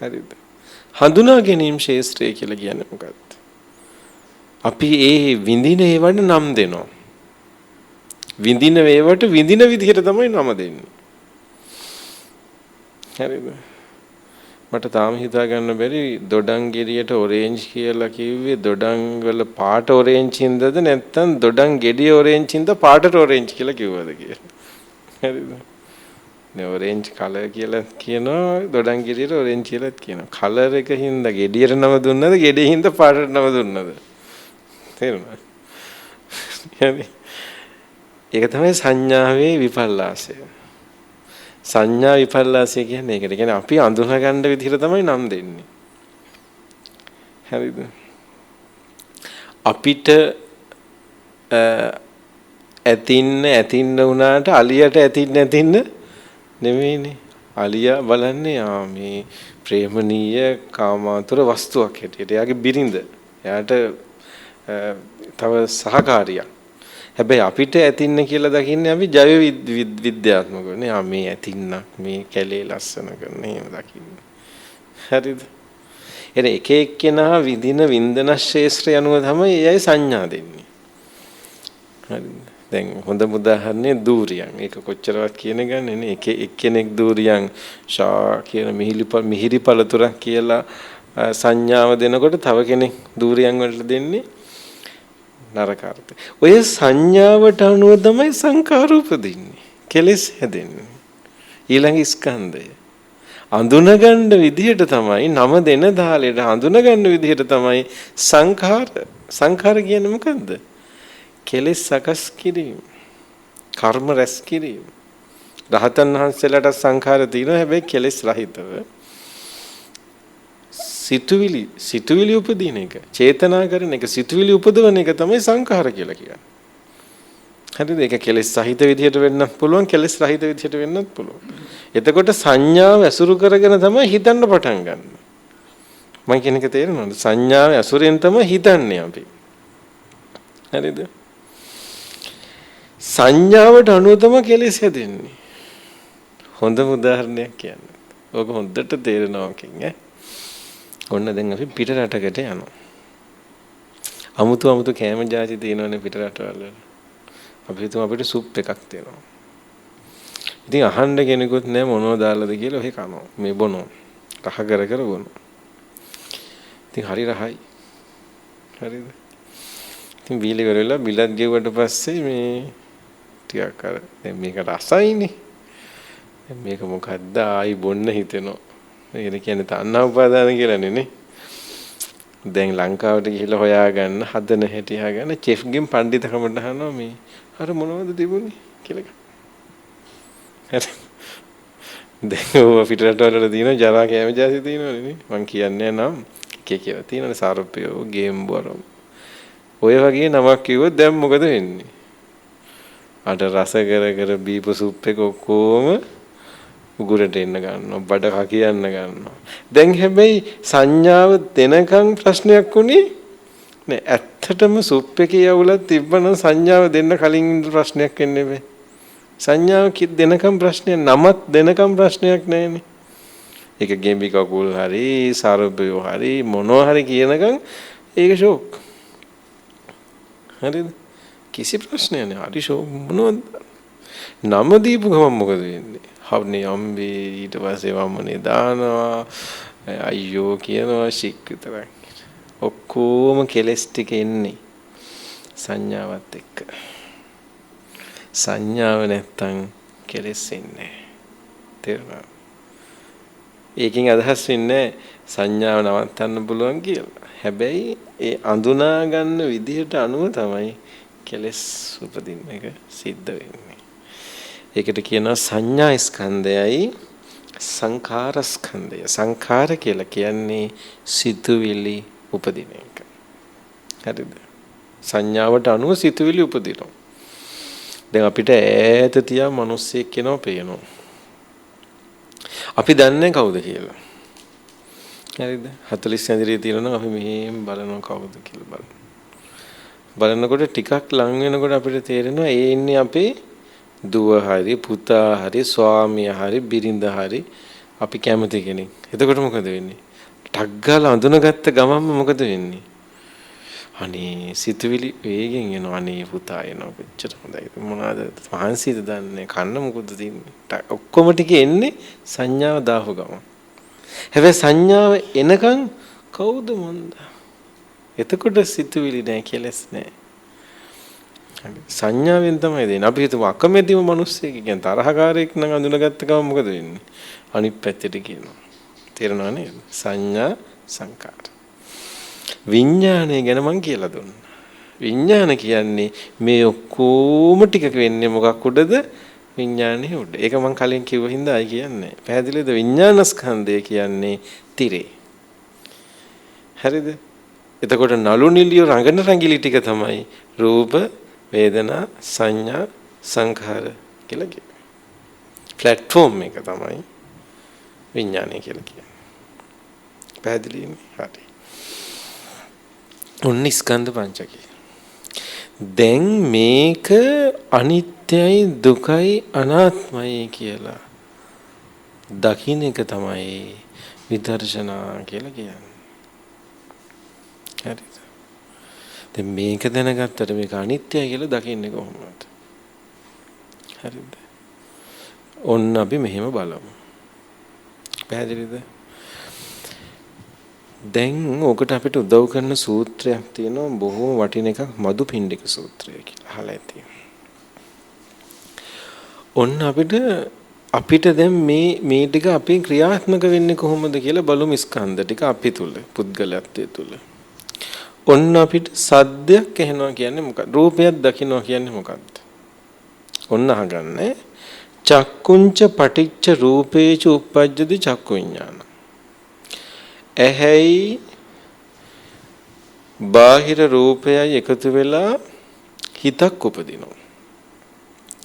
හරිද? හඳුනා ගැනීම ශේෂ්ත්‍රය කියලා කියන්නේ මොකක්ද? අපි ඒ විඳින ඒවට නම් දෙනවා. විඳින ඒවට විඳින විදිහට තමයි නම දෙන්නේ. හරිද? මට තාම හිතා ගන්න බැරි දොඩම් ගෙඩියට ඔරෙන්ජ් කියලා කිව්වේ දොඩම් වල පාට ඔරෙන්ජ් හින්දාද නැත්නම් දොඩම් ගෙඩිය ඔරෙන්ජ් හින්දා පාටට ඔරෙන්ජ් කියලා කිව්වද කියලා. හරිද? නේ ඔරෙන්ජ් කලර් කියලා කියනවා, දොඩම් ගෙඩියට ඔරෙන්ජ් කියලාත් කියනවා. කලර් එක හින්දා ගෙඩියට නම දුන්නද, ගෙඩිය හින්දා පාටට නම දුන්නද? තේරුණාද? හරි. ඒක තමයි සංඥාවේ විපල්ලාසය. සංඥා විපල්ලාසය කියන්නේ ඒකට. කියන්නේ අපි අඳුනා ගන්න විදිහට තමයි නම් දෙන්නේ. හරිද? අපිට ඇතින්න වුණාට අලියට ඇතින්න නෙමෙයිනේ. අලියා බලන්නේ මේ ප්‍රේමණීය කාමාතුර වස්තුවක් හැටියට. එයාගේ බිරිඳ. එයාට තව සහකාරියක්. හැබැයි අපිට ඇතින්න කියලා දකින්නේ අපි ජෛව විද්‍යාත්මකව නේ. මේ ඇතින්නක් මේ කැලේ ලස්සන කරන එහෙම දකින්නේ. හරිද? එනේ එක එක්කෙනා විඳින වින්දන ශේෂ්ත්‍රය අනුව තමයි එයයි සංඥා දෙන්නේ. හරිද? දැන් හොඳම උදාහරණය දූරියන්. ඒක කොච්චරවත් කියන ගන්නේ නේ. එක්කෙනෙක් දූරියන් ෂා කියන මිහිරි පළතුරක් කියලා සංඥාව දෙනකොට තව කෙනෙක් දූරියන් වලට දෙන්නේ නරක අර්ථය. ඔය සංඥාවට අනුව තමයි සංඛාර උපදින්නේ. කෙලෙස් හැදෙන්නේ. ඊළඟ ස්කන්ධය. අඳුනගන්න විදිහට තමයි නම දෙන දාලෙට අඳුනගන්න විදිහට තමයි සංඛාර කියන්නේ මොකද්ද? කෙලෙස් සකස් කිරීම. කර්ම රැස් කිරීම. රහතන් වහන්සේලාට සංඛාර තියෙනවා හැබැයි කෙලෙස් රහිතව. සිතුවිලි උපදින එක, චේතනා කරන එක, සිතුවිලි උපදවන එක තමයි සංඛාර කියලා කියන්නේ. හරිද? ඒක කෙලෙස් සහිත විදිහට වෙන්නත් පුළුවන්, කෙලෙස් රහිත විදිහට වෙන්නත් පුළුවන්. එතකොට සංඥාව ඇසුරු කරගෙන තමයි හිතන්න පටන් ගන්න. මම කියන එක තේරෙනවද? සංඥාව ඇසුරෙන් තමයි හිතන්නේ අපි. හරිද? සංඥාවට අනුව තමයි කෙලෙස් හැදෙන්නේ. හොඳම උදාහරණයක් කියන්න. ඕක හොඳට තේරෙනවා කියන්නේ. ඔන්න දැන් අපි පිට රටකට යනවා. අමුතු කෑම ජාති තියෙනවනේ පිට රටවල. අපි හිතමු අපිට සුප් එකක් තියෙනවා. ඉතින් අහන්න කෙනෙකුත් නැහැ මොනවද දාලාද කියලා ඔහේ කනවා. මේ බොනවා. රහ කර බොනවා. ඉතින් හරි රහයි. හරිද? ඉතින් බීලි වලලා බිලත් ගෙවුවට පස්සේ මේ ටිකක් අර දැන් මේක රසයිනේ. දැන් මේක මොකද්ද ආයි බොන්න හිතෙනවා. ඒක කියන්නේ තණ්හා උපාදාන කියලානේ නේ. දැන් ලංකාවට ගිහිල්ලා හොයාගන්න හදන හැටි හොයාගන්න චෙෆ්ගෙන් පඬිතුකමට අහනවා මේ අර මොනවද තිබුණේ කියලා. හරි. දැන් ඔය පිට රටවල තියෙන ජරා කැම ජාති තියෙනවනේ නේ. මං කියන්නේ නම් එක කියලා තියෙනවනේ සාරප්පියෝ ගේම්බරම්. ඔය වගේ නමක් කිව්වොත් දැන් මොකද වෙන්නේ? අර රස කර බීප සුප් එක ඔක්කොම උගුරට එන්න ගන්නවා බඩ කා කියන්න ගන්නවා. දැන් හැබැයි සංඥාව දෙනකන් ප්‍රශ්නයක් උනේ නෑ. ඇත්තටම සුප් එකේ යවුලක් තිබ්බනම් සංඥාව දෙන්න කලින් ප්‍රශ්නයක් එන්නේ නැහැ. සංඥාව දෙනකන් ප්‍රශ්නයක් නමක් දෙනකන් ප්‍රශ්නයක් නෑනේ. ඒක ගෙම්බි කකුල් හරි සරබයෝ හරි මොනවා හරි කියනකන් ඒක ෂෝක්. හරිද? කිසි ප්‍රශ්නයක් නෑ. හරි ෂෝක් මොනවද? නම දීපු ගමන් මොකද වෙන්නේ? හවුනේ අම්බේ ඊට පස්සේ වම්මනේ දානවා අයියෝ කියනවා ශික් විතරක්. ඔක්කොම කෙලස් ටික එන්නේ සංඥාවත් එක්ක. සංඥාව නැත්තම් කෙලස් එන්නේ. තේරුණා? ඒකෙන් අදහස් වෙන්නේ සංඥාව නවත්තන්න පුළුවන් කියලා. හැබැයි ඒ අඳුනා ගන්න විදිහට අනුව තමයි කෙලස් උපදින්න එක සිද්ධ වෙන්නේ. ඒකට කියනවා සංඥා ස්කන්ධයයි සංඛාර ස්කන්ධය. සංඛාර කියලා කියන්නේ සිතුවිලි උපදින එක. හරිද? සංඥාවට අනුව සිතුවිලි උපදිනවා. දැන් අපිට ඈත තියා මිනිස්සෙක් කෙනා පේනවා. අපි දන්නේ කවුද කියලා. හරිද? 40 ඇඳිරිය තියෙනවා අපි මෙහෙම බලනවා කවුද කියලා බලනකොට ටිකක් ලං වෙනකොට අපිට තේරෙනවා ඒ ඉන්නේ අපේ දුව හරි පුතා හරි ස්වාමියා හරි බිරිඳ හරි අපි කැමති කෙනෙක්. එතකොට මොකද වෙන්නේ? ටක් ගාලා අඳුනගත්ත ගමන්ම මොකද වෙන්නේ? අනේ සිතුවිලි වේගෙන් එනවා. අනේ පුතා එනවා කොච්චර හොඳයි. මොනවාද මහන්සියද දන්නේ කන්න මොකද තින්නේ? ඔක්කොම ටික එන්නේ සංඥාව දාපු ගමන්. හැබැයි සංඥාව එනකන් කවුද මොන්ද? එතකොට සිතුවිලි නෑ කෙලස් නෑ. සංඥාවෙන් තමයි දෙන්නේ. අපි හිතමු අකමැතිම මිනිස්සෙක් කියන්නේ තරහකාරයෙක් නම් අඳුනගත්ත ගමන් මොකද වෙන්නේ? අනිත් පැත්තට කියනවා. තේරෙනව නේද? සංඥා සංකාර. විඥානය ගැන මං කියලා දුන්නා. විඥාන කියන්නේ මේ ඔක්කොම ටික වෙන්නේ මොකක් උඩද? විඥානේ උඩ. ඒක මං කලින් කිව්ව හින්දා ආයි කියන්නේ. පැහැදිලිද? විඥානස්කන්ධය කියන්නේ තිරේ. හරිද? එතකොට නලු නිලිය රඟන රංගිලි ටික තමයි රූප වේදනා සංඥා සංඛාර කියලා කියන්නේ. ප්ලැට්ෆෝම් එක තමයි විඥානය කියලා කියන්නේ. පැහැදිලිනේ? හරි. ඔන්න ස්කන්ධ පංචකය. දැන් මේක අනිත්‍යයි දුකයි අනාත්මයි කියලා දකින්න එක තමයි විදර්ශනා කියලා කියන්නේ. හරිද? දැන් මේක දැනගත්තට මේක අනිත්‍යයි කියලා දකින්නේ කොහොමද? හරිද? ඔන්න අපි මෙහෙම බලමු. පැහැදිලිද? දැන් ඔකට අපිට උදව් කරන සූත්‍රයක් තියෙනවා බොහොම වටින එකක් මදුපිණ්ඩික සූත්‍රය කියලා අහලා ඇති. ඔන්න අපිට දැන් මේ ටික අපේ ක්‍රියාත්මක වෙන්නේ කොහොමද කියලා බලමු ස්කන්ධ ටික අපි තුල පුද්ගලත්වයේ තුල. ඔන්න අපිට සද්දයක් ඇහෙනවා කියන්නේ මොකක්ද? රූපයක් දකින්නවා කියන්නේ මොකක්ද? ඔන්න අහගන්න. චක්කුංච පටිච්ච රූපේච උප්පජ්ජති චක්කු විඥාන. ඇහැයි බාහිර රූපයයි එකතු වෙලා හිතක් උපදිනවා.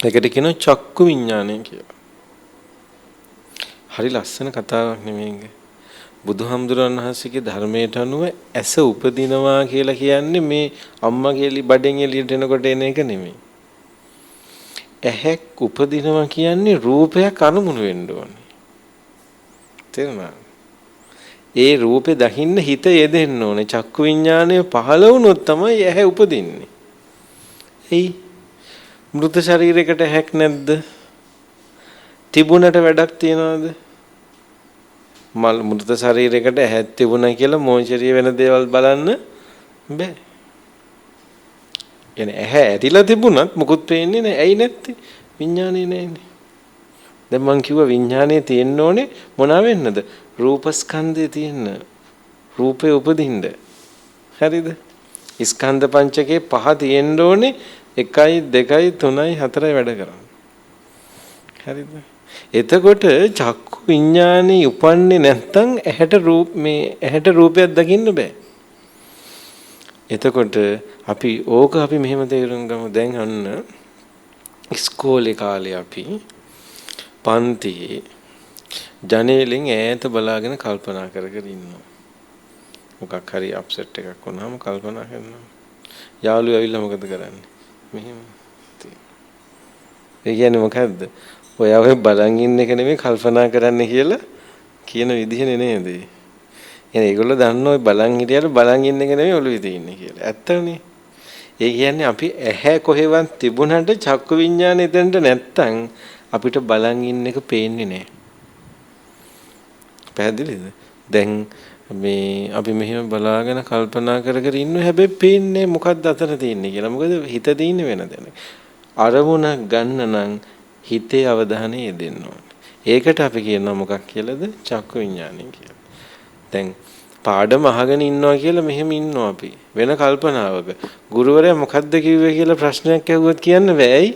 ඒකට කියනවා චක්කු විඥානය කියලා. හරි ලස්සන කතාවක් නෙමෙයිද? බුදුහාමුදුරන් වහන්සේගේ ධර්මයට අනුව ඇස උපදිනවා කියලා කියන්නේ මේ අම්මගේ බඩෙන් එළියට එනකොට එන එක නෙමෙයි. ඇහැක් උපදිනවා කියන්නේ රූපයක් අනුමුණු වෙන්න ඕනේ. තේරුණාද? ඒ රූපේ දකින්න හිත යෙදෙන්න ඕනේ. චක්කු විඥානය පහළ වුණොත් තමයි ඇහැ උපදින්නේ. එයි මෘත ශරීරයකට ඇහැක් නැද්ද? තිබුණට වැඩක් තියනවද? මෘත ශරීරයකට ඇහැක් තිබුණා කියලා මොන්චරිය වෙන දේවල් බලන්න බෑ. يعني ඇහැ ඇතිලා තිබුණත් මුකුත් පේන්නේ නැහැ. ඇයි නැත්තේ? විඥානේ නැහැනේ. දැන් මං කිව්වා විඥානේ තියෙන්න ඕනේ මොනවා වෙන්නද? රූපස්කන්ධේ තියෙන්න. රූපේ උපදින්න. හරිද? ස්කන්ධ පංචකේ පහ තියෙන්න ඕනේ 1 2 3 4 වැඩ කරන්නේ. හරිද? එතකොට චක්කු විඥානේ උපන්නේ නැත්තම් ඇහැට රූපයක් දකින්න බෑ. එතකොට අපි මෙහෙම තේරුම් ගමු. දැන් අන්න ඉස්කෝලේ කාලේ අපි පන්තියේ ජනේලෙන් ඈත බලාගෙන කල්පනා කර ඉන්නවා. මොකක් හරි අප්සෙට් එකක් වුණාම කල්පනා කරනවා. යාළුවෝ ඇවිල්ලා මොකද කරන්නේ? මෙහෙම. ඒ කියන්නේ මොකද්ද? ඔය බලන් ඉන්න එක නෙමෙයි කල්පනා කරන්න කියලා කියන විදිහනේ නේද? يعني ඒගොල්ලෝ දන්නවා බලන් හිටියට බලන් ඉන්න එක නෙමෙයි ඔළුවේ තියෙන්නේ කියලා. ඇත්තනේ. ඒ කියන්නේ අපි ඇහැ කොහෙවත් තිබුණාට චක්කු විඥානේ දෙන්න නැත්තම් අපිට බලන් ඉන්න එක පේන්නේ නැහැ. පැහැදිලිද? දැන් මේ අපි මෙහෙම බලාගෙන කල්පනා කර ඉන්නවා හැබැයි පේන්නේ මොකක්ද අතන තියෙන්නේ කියලා. මොකද හිත තියෙන්නේ වෙන දෙයක්. අරමුණක් ගන්න නම් හිතේ අවධානය යෙදෙන්න ඕනේ. ඒකට අපි කියනවා මොකක් කියලාද? චක්කු විඥානය කියලා. දැන් පාඩම අහගෙන ඉන්නවා කියලා මෙහෙම ඉන්නවා අපි. වෙන කල්පනාවක. ගුරුවරයා මොකද්ද කිව්වේ කියලා ප්‍රශ්නයක් ඇහුවොත් කියන්න බෑ. ඇයි?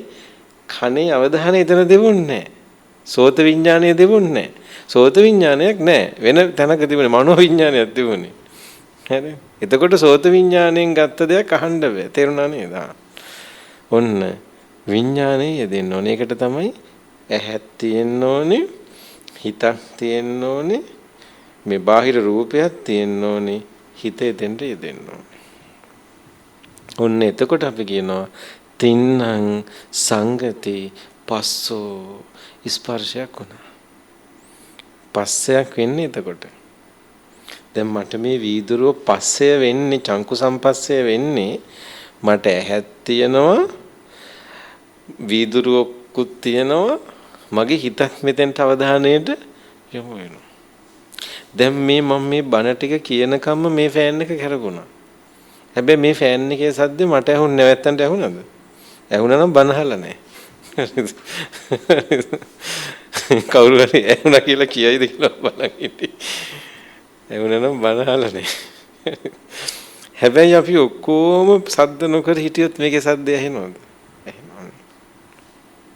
කනේ අවධානය එතන දෙවුන්නේ නැහැ. සෝත විඥානය දෙවුන්නේ නැහැ. සෝත විඥානයක් නැහැ. වෙන තැනක තිබුණේ මනෝ විඥානයක් තිබුණේ. හරි. එතකොට සෝත විඥාණයෙන් ගත්ත දෙයක් අහන්න බෑ. තේරුණා නේද? ඔන්න විඥානය යෙදෙන්න ඕනේ. ඒකට තමයි ඇහක් තියෙන්න ඕනේ, හිතක් තියෙන්න ඕනේ, මේ බාහිර රූපයක් තියෙන්න ඕනේ, හිතේ දෙන්න යෙදෙන්න ඕනේ. ඔන්න එතකොට අපි කියනවා තින්නම් සංගති පස්සෝ ස්පර්ශයක් වුණා. පස්සයක් වෙන්නේ එතකොට. දැන් මට මේ වීදුරුව පස්සය වෙන්නේ චංකු සම්පස්සය වෙන්නේ මට ඇහක් තියෙනවා වීදුරුවකුත් තියෙනවා මගේ හිතත් මෙතෙන්ට අවධානයට යොමු වෙනවා. දැන් මම මේ බණ ටික කියනකම්ම මේ ෆෑන් එක කරගුණා. හැබැයි මේ ෆෑන් එකේ සද්ද මට ඇහුන්නේ නැවැත්තන්ට ඇහුණාද? ඇහුණා නම් බණ අහලා නැහැ. කවුරු හරි ඇහුණා කියලා කියයිද කියලා බලන් හිටියේ. ඇහුණා නම් බණ අහලා නැහැ. හැබැයි අපි ඔක්කොම සද්ද නොකර හිටියොත් මේකේ සද්ද ඇහෙනවද?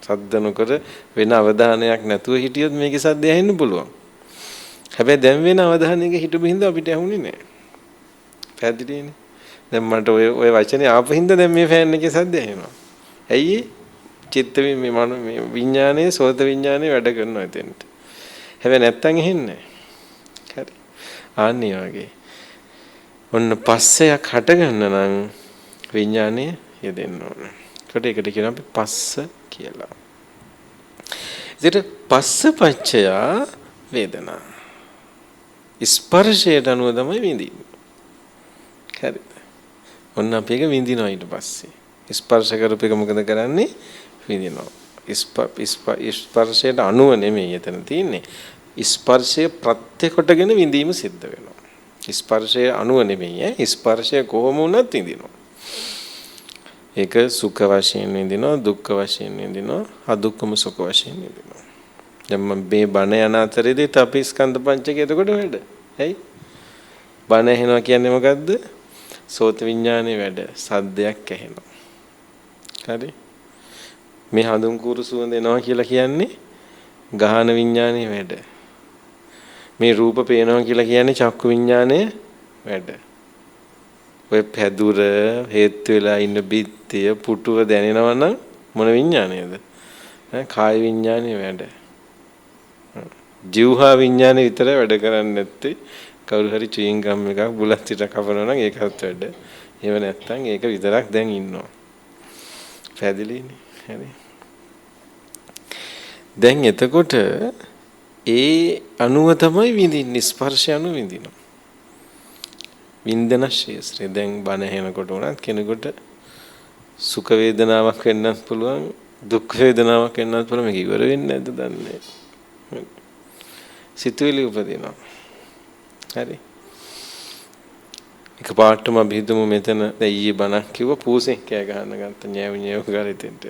සද්ද නොකර වෙන අවධානයක් නැතුව හිටියොත් මේකේ සද්ද ඇහෙන්න පුළුවන්. හැබැයි දැන් වෙන අවධානයක හිටපු හින්දා අපිට ඇහුනේ නැහැ. පැහැදිලිනේ? දැන් මට ඔය වචනේ ආපු හින්දා දැන් මේ ෆෑන් එකේ සද්ද ඇහෙනවා. ඇයි චිත්ත මේ විඥානයේ සෝත විඥානයේ වැඩ කරනවා එතෙන්ට. හැබැයි නැත්තම් ඇහෙන්නේ නැහැ. හරි. ආන්නේ වගේ. ඔන්න පස්සයක් හට ගන්න නම් විඥානය යෙදෙන්න ඕන. ඒකට කියනවා අපි පස්ස කියලා. ඉතින් පස්සපච්චය වේදනා. ස්පර්ශයට අනුව තමයි විඳින්නේ. හරිද? ඔන්න අපි එක විඳිනවා ඊට පස්සේ. ස්පර්ශ කරපු එක මොකද කරන්නේ? විඳිනවා. ස්පර්ශයට අනුව නෙමෙයි එතන තියෙන්නේ. ස්පර්ශය ප්‍රත්‍ය කොටගෙන විඳීම සිද්ධ වෙනවා. ස්පර්ශය අනුව නෙමෙයි ස්පර්ශය කොහොම වුණත් විඳිනවා. ඒක සුඛ වශයෙන් විඳිනවා, දුක්ඛ වශයෙන් විඳිනවා, අදුක්ඛම සුඛ වශයෙන් විඳිනවා. දැන් මම මේ බණ යන අතරේදී අපි ස්කන්ධ පංචකය එතකොට වැඩ. ඇයි? බණ ඇහෙනවා කියන්නේ මොකද්ද? සෝත විඥානේ වැඩ. සද්දයක් ඇහෙනවා. හරි? මේ හඳුන් කුරු සුවඳ එනවා කියලා කියන්නේ ගාහන විඥානේ වැඩ. මේ රූප පේනවා කියලා කියන්නේ චක්කු විඥානයේ වැඩ. ඔය පැදුර හේතු වෙලා ඉන්න බිත්තිය පුටුව දැනෙනවා නම් මොන විඥානයේද? කාය විඥානයේ වැඩ. ජීවහා විඥානේ විතරයි වැඩ කරන්නේ නැත්තේ. කවුරු හරි චුයින් ගම් එකක් බුලත් පිට කපනවා නම් ඒකත් වැඩ. එහෙම නැත්නම් ඒක විතරක් දැන් ඉන්නවා. පැහැදිලිනේ. හරි. දැන් එතකොට ඒ අනුව තමයි විඳින්නේ ස්පර්ශය අනුව විඳිනවා. වින්දන ශේෂ්ත්‍රය දැන් බණ ඇහෙනකොට උනත් කෙනෙකුට සුඛ වේදනාවක් වෙන්නත් පුළුවන් දුක් වේදනාවක් වෙන්නත් පුළුවන් මේක ඉවර වෙන්නේ නැද්ද දන්නේ නැහැ. සිතුවිලි උපදිනවා. හරි. එක පාටම අපි හිතමු මෙතන ඊයේ බණක් කිව්ව පූසෙන් කෑ ගහන්න ගත්ත ඤෑව් ඤෑව් කරෙතෙන්ට.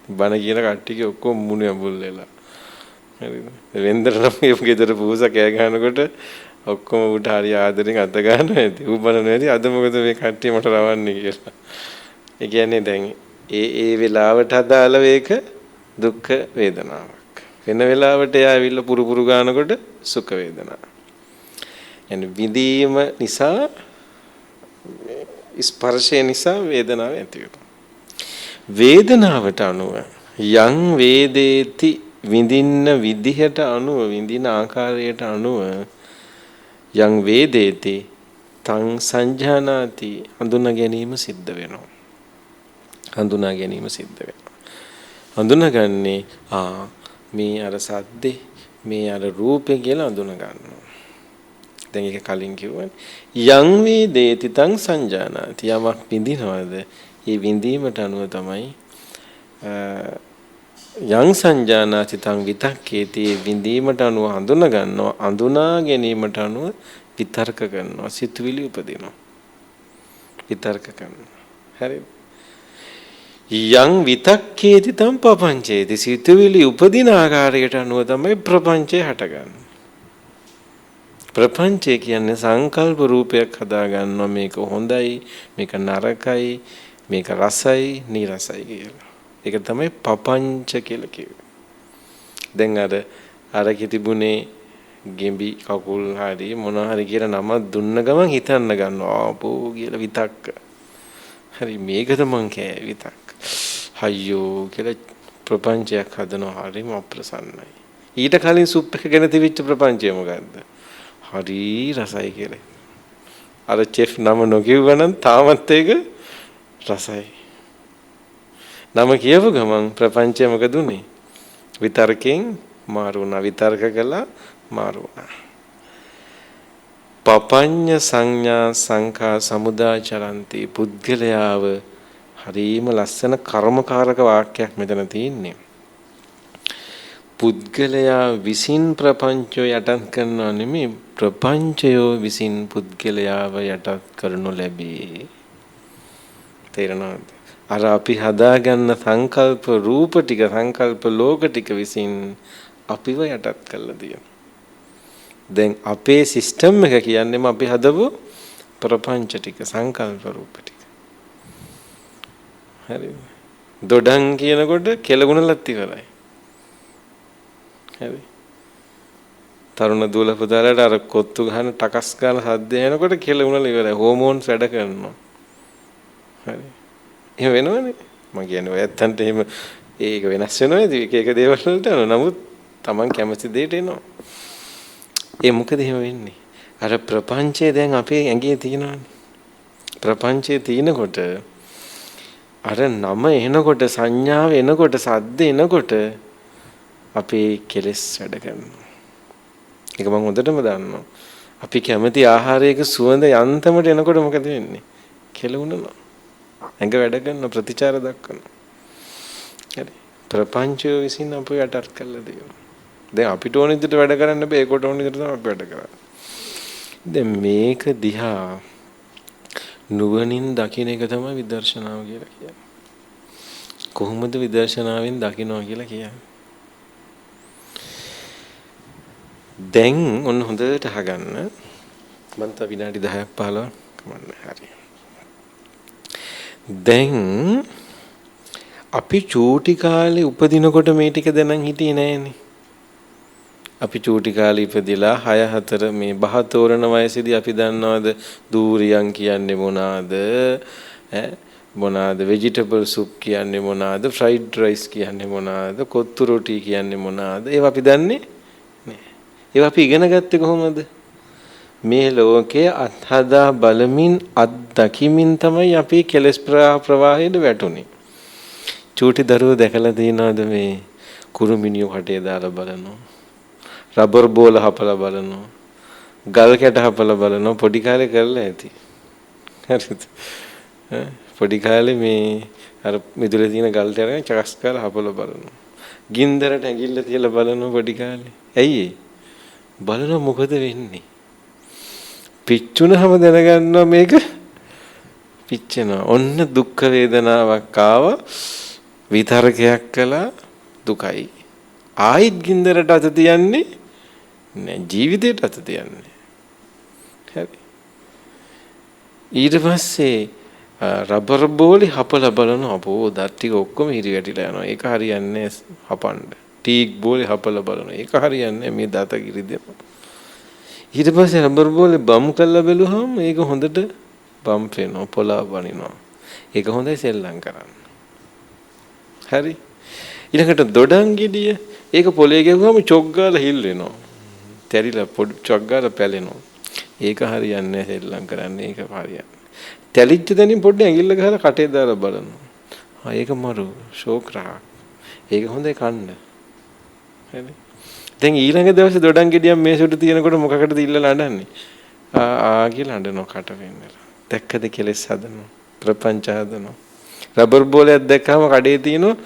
බණ කියන කට්ටිය ඔක්කොම මුණු යඹුල් වෙලා. හරිද? වෙන්දර නම් මේ ගෙදර පූස කෑ ගහනකොට ඔක්කොම උට හරි ආදරෙන් අත ගන්නවා ඇති. ඌ බලනවා ඇති අද මොකද මේ කට්ටිය මට රවන්නේ කියලා. ඒ කියන්නේ දැන් ඒ වෙලාවට අදාළව ඒක දුක් වේදනාවක්. වෙන වෙලාවට එයා ඇවිල්ලා පුරු ගන්නකොට සුඛ වේදනාවක්. يعني විඳීම නිසා ස්පර්ශය නිසා වේදනාව ඇති වෙනවා. වේදනාවට අනුව යං වේදේති විඳින්න විදිහට අනුව විඳින ආකාරයට අනුව යං වේදේති තං සංජානාති හඳුනා ගැනීම සිද්ධ වෙනවා. හඳුනා ගැනීම සිද්ධ වෙනවා. හඳුනාගන්නේ මේ අර සද්දේ මේ අර රූපේ කියලා හඳුනා ගන්නවා. දැන් ඒක කලින් කිව්වනේ යං වේදේති තං සංජානාති යමක් විඳිනවද ඒ විඳීමට අනුව තමයි යං සංජානාති තං විතක්කේති විඳීමට අනුව හඳුනා ගන්නවා හඳුනා ගැනීමට අනුව විතර්ක කරනවා සිතුවිලි උපදිනවා විතර්ක කරනවා හරිද යං විතක්කේති තං පපංචේති සිතුවිලි උපදින ආකාරයට අනුව තමයි ප්‍රපංචය හටගන්නේ ප්‍රපංචය කියන්නේ සංකල්ප රූපයක් හදා ගන්නවා මේක හොඳයි මේක නරකයි මේක රසයි නිරසයි කියලා. ඒක තමයි පපංච කියලා කිව්වේ. දැන් අර තිබුණේ ගෙඹි කකුල් හරි මොන හරි කියලා නම දුන්න ගමන් හිතන්න ගන්නවා ආපෝ කියලා විතක්ක. හරි මේකද මං කෑ විතක්ක. අයියෝ කියලා ප්‍රපංචයක් හදනවා හරිම අප්‍රසන්නයි. ඊට කලින් සුප් එක ගැන තිබිච්ච ප්‍රපංචය මොකද්ද? හරි රසයි කියලා. අර චෙෆ් නම නොකියුවනම් තාමත් ඒක රසයි. නම කියව ගමන් ප්‍රපංචය මොකද උනේ? විතර්කයෙන් මාරු වුණා. විතර්ක කළා මාරු වුණා. පපඤ්ඤ සංඥා සංඛා සමුදාචරಂತಿ පුද්ගලයාව හරිම ලස්සන කර්මකාරක වාක්‍යයක් මෙතන තියෙන්නේ. පුද්ගලයා විසින් ප්‍රපංචය යටත් කරනවා නෙමෙයි ප්‍රපංචය විසින් පුද්ගලයාව යටත් කරනු ලැබේ. තේරෙනවද? අර අපි හදාගන්න සංකල්ප රූප ටික සංකල්ප ලෝක ටික විසින් අපිව යටත් කරලා තියෙනවා. දැන් අපේ සිස්ටම් එක කියන්නේම අපි හදපු ප්‍රපංච ටික සංකල්ප රූප ටික. හරිද? දොඩම් කියනකොට කෙලගුණලත් ඉවරයි. හරි. තරුණ දුවල පුතාලට අර කොත්තු ගහන ටකස් ගාන සද්ද එනකොට කෙලගුණල ඉවරයි. හෝමෝන්ස් වැඩ කරනවා. හරි. එහෙම වෙනවනේ. මම කියන්නේ ඔය ඇත්තන්ට එහෙම ඒක වෙනස් වෙනවා නේද? එක දේවල් වලට නමුත් Taman කැමති දෙයට එනවා. ඒ මොකද එහෙම වෙන්නේ? අර ප්‍රපංචය දැන් අපේ ඇඟේ තියෙනවානේ. ප්‍රපංචයේ තියෙනකොට අර නම එනකොට සංඥාව එනකොට සද්ද එනකොට අපේ කෙලෙස් වැඩ කරනවා. ඒක මම හොඳටම දන්නවා. අපි කැමති ආහාරයක සුවඳ යන්තමට එනකොට මොකද වෙන්නේ? කෙලුණනවා. ඇඟ වැඩ කරන ප්‍රතිචාර දක්වන. හරි. ප්‍රපංචය විසින් අපව යටත් කළා දෙනවා. දැන් අපිට ඕන විදිහට වැඩ කරන්න බෑ. ඒකට ඕන විදිහට තමයි අපි වැඩ කරන්නේ. දැන් මේක දිහා නුවණින් දකින්න එක තමයි විදර්ශනාව කියලා කියන්නේ. කොහොමද විදර්ශනාවෙන් දකින්නවා කියලා කියන්නේ? දැන් ඔන්න හොඳට අහගන්න. මම තව විනාඩි 10ක් 15ක් කමන්න හරි. දැන් අපි චූටි කාලේ උපදිනකොට මේ ටික දැනන් හිටියේ නෑනේ. අපි චූටි කාලේ ඉපදිලා 6 4 මේ බහ තෝරන වයසේදී අපි දන්නවද දූරියන් කියන්නේ මොනවාද? මොනවාද vegetable soup කියන්නේ මොනවාද? fried rice කියන්නේ මොනවාද? කොත්තු රොටි කියන්නේ මොනවාද? ඒවා අපි දන්නේ නෑ. ඒවා අපි ඉගෙන ගත්තේ කොහොමද? මේ ලෝකයේ අත්හදා බලමින් අත්දකිමින් තමයි අපි කෙලස් ප්‍රවාහයට වැටුනේ. චූටි දරුවෝ දැකලා තියෙනවද මේ කුරුමිනියෝ කටේ දාලා බලනවා. රබර් බෝල හපලා බලනවා. ගල් කැට හපලා බලනවා. පොඩි කාලේ කරලා ඇති. හරිද? පොඩි කාලේ මේ අර මිදුලේ තියෙන ගල් ටැරගෙන චකස් කාලා හපලා බලනවා. ගින්දරට ඇඟිල්ල තියලා බලනවා පොඩි කාලේ. ඇයි බලනවා මොකද වෙන්නේ? පිච්චුනහම දැනගන්නවා මේක පිච්චෙනවා. ඔන්න දුක් වේදනාවක් ආවා. විතරකයක් කළා දුකයි. ආයිත් ගින්දරට අත තියන්නේ නෑ. ජීවිතේට අත තියන්නේ. හරි. ඊට පස්සේ රබර් බෝලේ හපලා බලනවා. අපෝ දත් ටික ඔක්කොම හිරි වැටිලා යනවා. ඒක හරියන්නේ හපන්න. ටීක් බෝලේ හපලා බලනවා. ඒක හරියන්නේ මේ දත කිරි දෙනවා. ඊට පස්සේ රබර් බෝලේ බම් කරලා බැලුවහම ඒක හොඳට බම් වෙනවා. පොලා වනිනවා. ඒක හොඳයි සෙල්ලම් කරන්න. හරි. ඊළඟට දොඩම් ගෙඩිය ඒක පොලේ ගැහුවම චොක් ගාලා හිල් වෙනවා. තැරිලා පොඩි චොක් ගාලා පැලෙනවා. ඒක හරියන්නේ නැහැ සෙල්ලම් කරන්න. ඒක හරියන්නේ. තැලිච්ච දෙනින් පොඩ්ඩ ඇඟිල්ල ගහලා කටේ දාලා බලනවා. ඒක මරු ෂෝක් රහ. ඒක හොඳයි කන්න. හරි. දැන් ඊළඟ දවසේ දොඩම් ගෙඩියක් මේසෙට තියෙනකොට මොකකටද ඉල්ලලා අඬන්නේ? කියලා අඬනවා කට වෙන්නලා. දැක්කද කෙලස් හදනවා. ප්‍රපංච හදනවා. රබර් බෝලයක් දැක්කම කඩේ තියෙනවා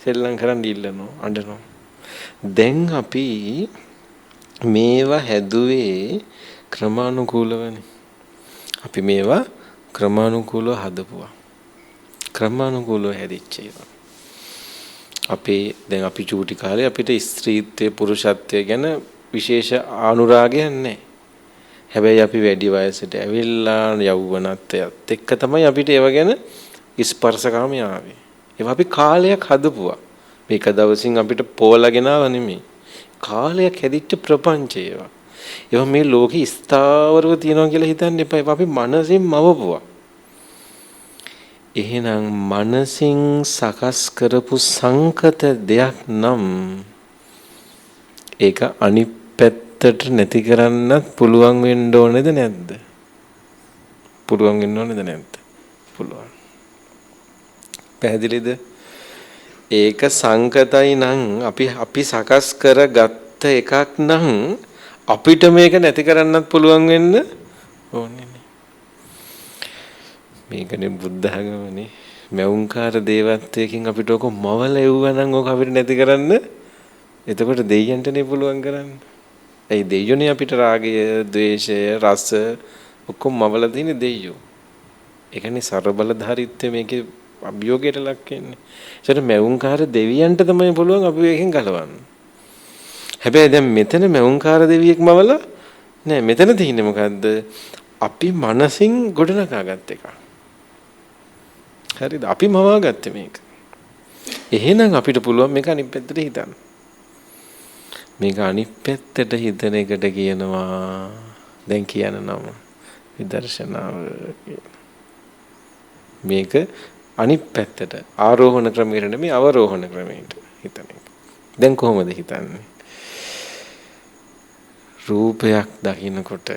සෙල්ලම් කරන් ඉල්ලනවා අඬනවා. දැන් අපි මේවා හැදුවේ ක්‍රමානුකූලවනේ. අපි මේවා ක්‍රමානුකූලව හදපුවා. ක්‍රමානුකූලව හැදිච්ච ඒවා. දැන් අපි චූටි කාලේ අපිට ස්ත්‍රීත්වය පුරුෂත්වය ගැන විශේෂ ආනුරාගයක් නැහැ. හැබැයි අපි වැඩි වයසට ඇවිල්ලා යෞවනත්වයට එක්ක තමයි අපිට ඒව ගැන ස්පර්ශකාමී ආවේ. ඒවා අපි කාලයක් හදපුවා. මේක දවසින් අපිට පෝලගෙන ආව නෙමෙයි. කාලයක් හැදිච්ච ප්‍රපංච ඒවා. ඒවා මේ ලෝකේ ස්ථාවරව තියනවා කියලා හිතන්න එපා. ඒවා අපි මනසින් මවපුවා. එහෙනම් මනසින් සකස් කරපු සංකත දෙයක් නම් ඒක අනිත් පැත්තට නැති කරන්නත් පුළුවන් වෙන්න ඕනේද නැද්ද? පුළුවන් වෙන්න ඕනේද නැද්ද? පුළුවන්. පැහැදිලිද? ඒක සංකතයි නම් අපි සකස් කරගත්ත එකක් නම් අපිට මේක නැති කරන්නත් පුළුවන් වෙන්න ඕනේ. මේකනේ බුද්ධ ආගමනේ මෞංකාර දේවත්වයකින් අපිට ඔක මවල එව්වනම් ඔක අපිට නැති කරන්න එතකොට දෙයියන්ටනේ පුළුවන් කරන්න. ඒ දෙයියෝනේ අපිට රාගය, ද්වේෂය, රස ඔක්කොම මවල තියෙන දෙයියෝ. ඒකනේ ਸਰබලධාරීත්වය මේකේ අභියෝගයට ලක් වෙන්නේ. ඒකට මෞංකාර දෙවියන්ට තමයි පුළුවන් අපි එකෙන් ගලවන්න. හැබැයි දැන් මෙතන මෞංකාර දෙවියෙක් මවල නෑ. මෙතන තියෙන්නේ මොකද්ද? අපි මනසින් ගොඩනගාගත් එකක්. හරිද? අපි මවාගත්තේ මේක. එහෙනම් අපිට පුළුවන් මේක අනිත් පැත්තට හිතන්න. මේක අනිත් පැත්තට හිතන එකට කියනවා දැන් කියන නම විදර්ශනාව කියලා. මේක අනිත් පැත්තට ආරෝහණ ක්‍රමයට නෙමෙයි අවරෝහණ ක්‍රමයට හිතන එක. දැන් කොහොමද හිතන්නේ? රූපයක් දකින්නකොට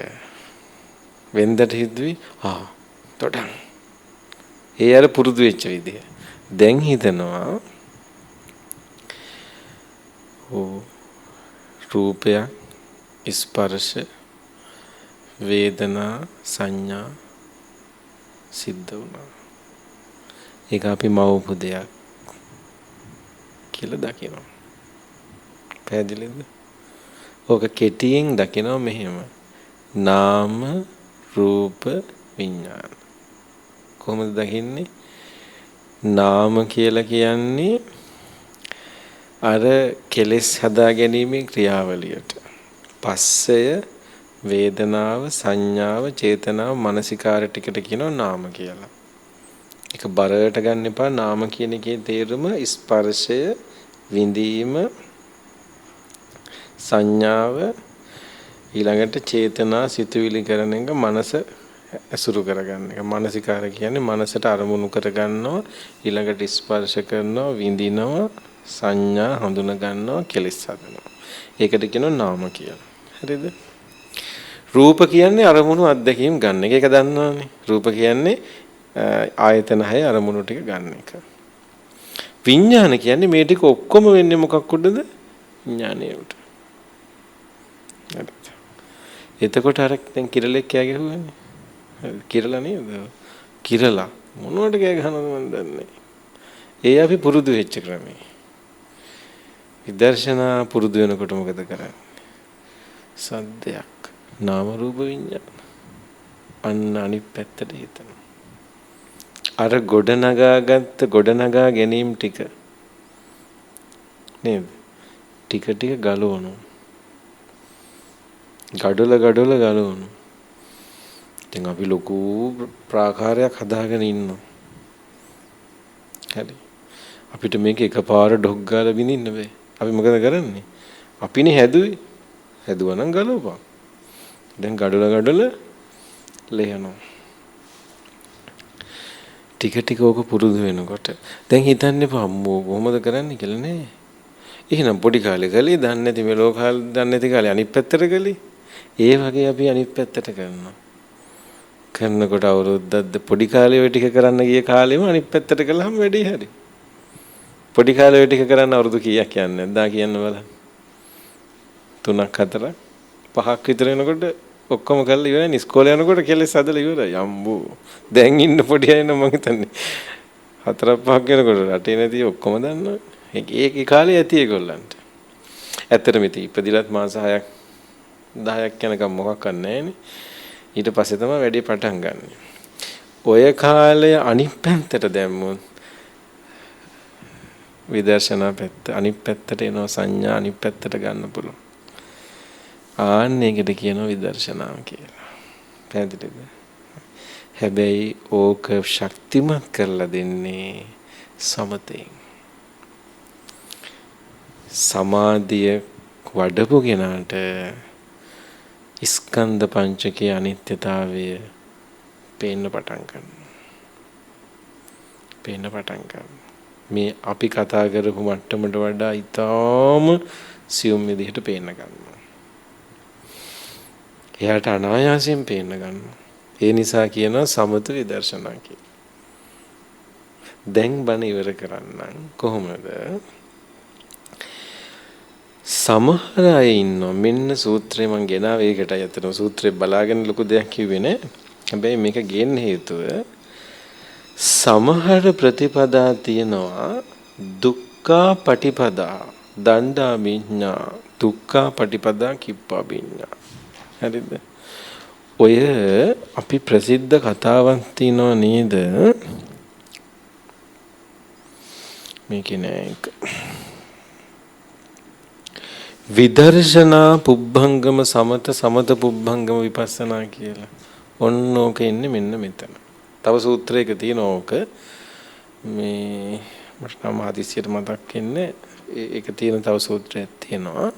වෙන්දට හිතුවේ තොටන්. ඒ අර පුරුදු වෙච්ච විදිය. දැන් හිතනවා රූපයක්, ස්පර්ශ, වේදනා, සංඥා සිද්ධ වුණා. ඒක අපි මවපු දෙයක් කියලා දකිනවා. පැහැදිලිද? ඕක කෙටියෙන් දකිනවා මෙහෙම. නාම රූප විඥාන. කොහොමද දකින්නේ? නාම කියලා කියන්නේ අර කෙලෙස් හදා ගැනීමේ ක්‍රියාවලියට. පස්සය, වේදනාව, සංඥාව, චේතනාව, මනසිකාර ටිකට කියනවා නාම කියලා. ඒක බරට ගන්න එපා. නාම කියන එකේ තේරුම ස්පර්ශය, විඳීම, සංඥාව, ඊළඟට චේතනා, සිතුවිලි කරන එක, මනස ඇසුරු කරගන්න එක. මනසිකාර කියන්නේ මනසට අරමුණු කරගන්නවා, ඊළඟට ස්පර්ශ කරනවා, විඳිනවා, සංඥා හඳුනා ගන්නවා, කෙලෙස් හදනවා. ඒකට කියනවා නාම කියලා. හරිද? රූප කියන්නේ අරමුණු අත්දැකීම් ගන්න එක. ඒක දන්නවනේ. රූප කියන්නේ ආයතන 6 අරමුණු ටික ගන්න එක. විඥාන කියන්නේ මේ ටික ඔක්කොම වෙන්නේ මොකක් උඩද? විඥානයේ උඩ. එතකොට අර දැන් කිරලෙක් කෑ ගැහුවානේ. කිරලා නේද? කිරලා මොනවට කෑ ගහනවද මන් දන්නේ. ඒ අපි පුරුදු වෙච්ච ක්‍රමේ. විදර්ශනා පුරුදු වෙනකොට මොකද කරන්නේ? සද්දයක්, නාම රූප විඤ්ඤාණ. අන්න අනිත් පැත්තට හිතනවා. අර ගොඩනගාගත්ත ගොඩනගා ගැනීම ටික නේද? ටික ටික ගලවනවා. ගඩොල ගලවනවා. දැන් අපි ලොකු ප්‍රාකාරයක් හදාගෙන ඉන්නවා. හරි. අපිට මේක එකපාර ඩොග් ගාලා බින්දින්න බෑ. අපි මොකද කරන්නේ? අපිනේ හැදුවේ. හැදුවා නම් ගලවපන්. දැන් ගඩොල ලේනවා. ටික ටික ඕක පුරුදු වෙනකොට දැන් හිතන්නේ අම්මෝ කොහොමද කරන්නේ කියලා නේ. එහෙනම් පොඩි කාලේ කලේ දන්නේ නැති මෙලෝ කාලේ දන්නේ නැති කාලේ අනිත් පැත්තට කලේ. ඒ වගේ අපි අනිත් පැත්තට කරනවා. කරනකොට අවුරුද්දක්ද පොඩි කාලේ ඔය ටික කරන්න ගිය කාලෙම අනිත් පැත්තට කළාම වැඩේ හරි. පොඩි කාලේ ඔය ටික කරන්න අවුරුදු කීයක් යන්නේ නැද්ද කියන්න බලන්න. 3ක් 4ක් 5ක් විතර වෙනකොට ඔක්කොම කරලා ඉවරයි. ඉස්කෝලේ යනකොට කෙලෙස් හදලා ඉවරයි. අම්බෝ. දැන් ඉන්න පොඩි අය නම් මං හිතන්නේ 4ක් 5ක් වෙනකොට රටේ නැති ඔක්කොම දන්නවා. ඒකේ කාලේ ඇති ඒගොල්ලන්ට. ඇත්තටම ඉතින් ඉපදිලත් මාස 6ක් 10ක් යනකම් මොකක් නැහැ. ඊට පස්සේ තමයි වැඩේ පටන් ගන්න. ඔය කාලය අනිත් පැත්තට දැම්මොත් විදර්ශනා පැත්ත අනිත් පැත්තට එනවා, සංඥා අනිත් පැත්තට ගන්න පුළුවන්. ආන්න ඒකට කියනවා විදර්ශනාව කියලා. පැහැදිලිද? හැබැයි ඕක ශක්තිමත් කරලා දෙන්නේ සමතෙන්. සමාධිය වඩපු කෙනාට ස්කන්ධ පංචකයේ අනිත්‍යතාවය පේන්න පටන් ගන්නවා. මේ අපි කතා කරපු මට්ටමට වඩා ඊටාම සියුම් විදිහට පේන්න ගන්නවා. එයාට අනායාසයෙන් පේන්න ගන්නවා. ඒ නිසා කියනවා සමත විදර්ශනා කියලා. දැන් බණ ඉවර කරන්නම් කොහොමද? සමහර අය ඉන්නවා මෙන්න සූත්‍රය මං ගෙනාවේ ඒකටයි. අතන සූත්‍රය බලාගෙන ලොකු දෙයක් කිව්වේ නෑ. හැබැයි මේක ගේන්න හේතුව සමහර ප්‍රතිපදා තියෙනවා දුක්ඛා පටිපදා දණ්ඩා විඤ්ඤා දුක්ඛා පටිපදා කිප්පා විඤ්ඤා. හරිද? ඔය අපි ප්‍රසිද්ධ කතාවක් තියෙනව නේද? මේකේ නෑ විදර්ශනා පුබ්බංගම සමත පුබ්බංගම විපස්සනා කියලා. ඔන්න ඕක ඉන්නේ මෙන්න මෙතන. තව සූත්‍රයක තියෙන ඕක මේ මට නම් ආදිසියට මතක් වෙන්නේ. ඒක තියෙන තව සූත්‍රයක් තියෙනවා.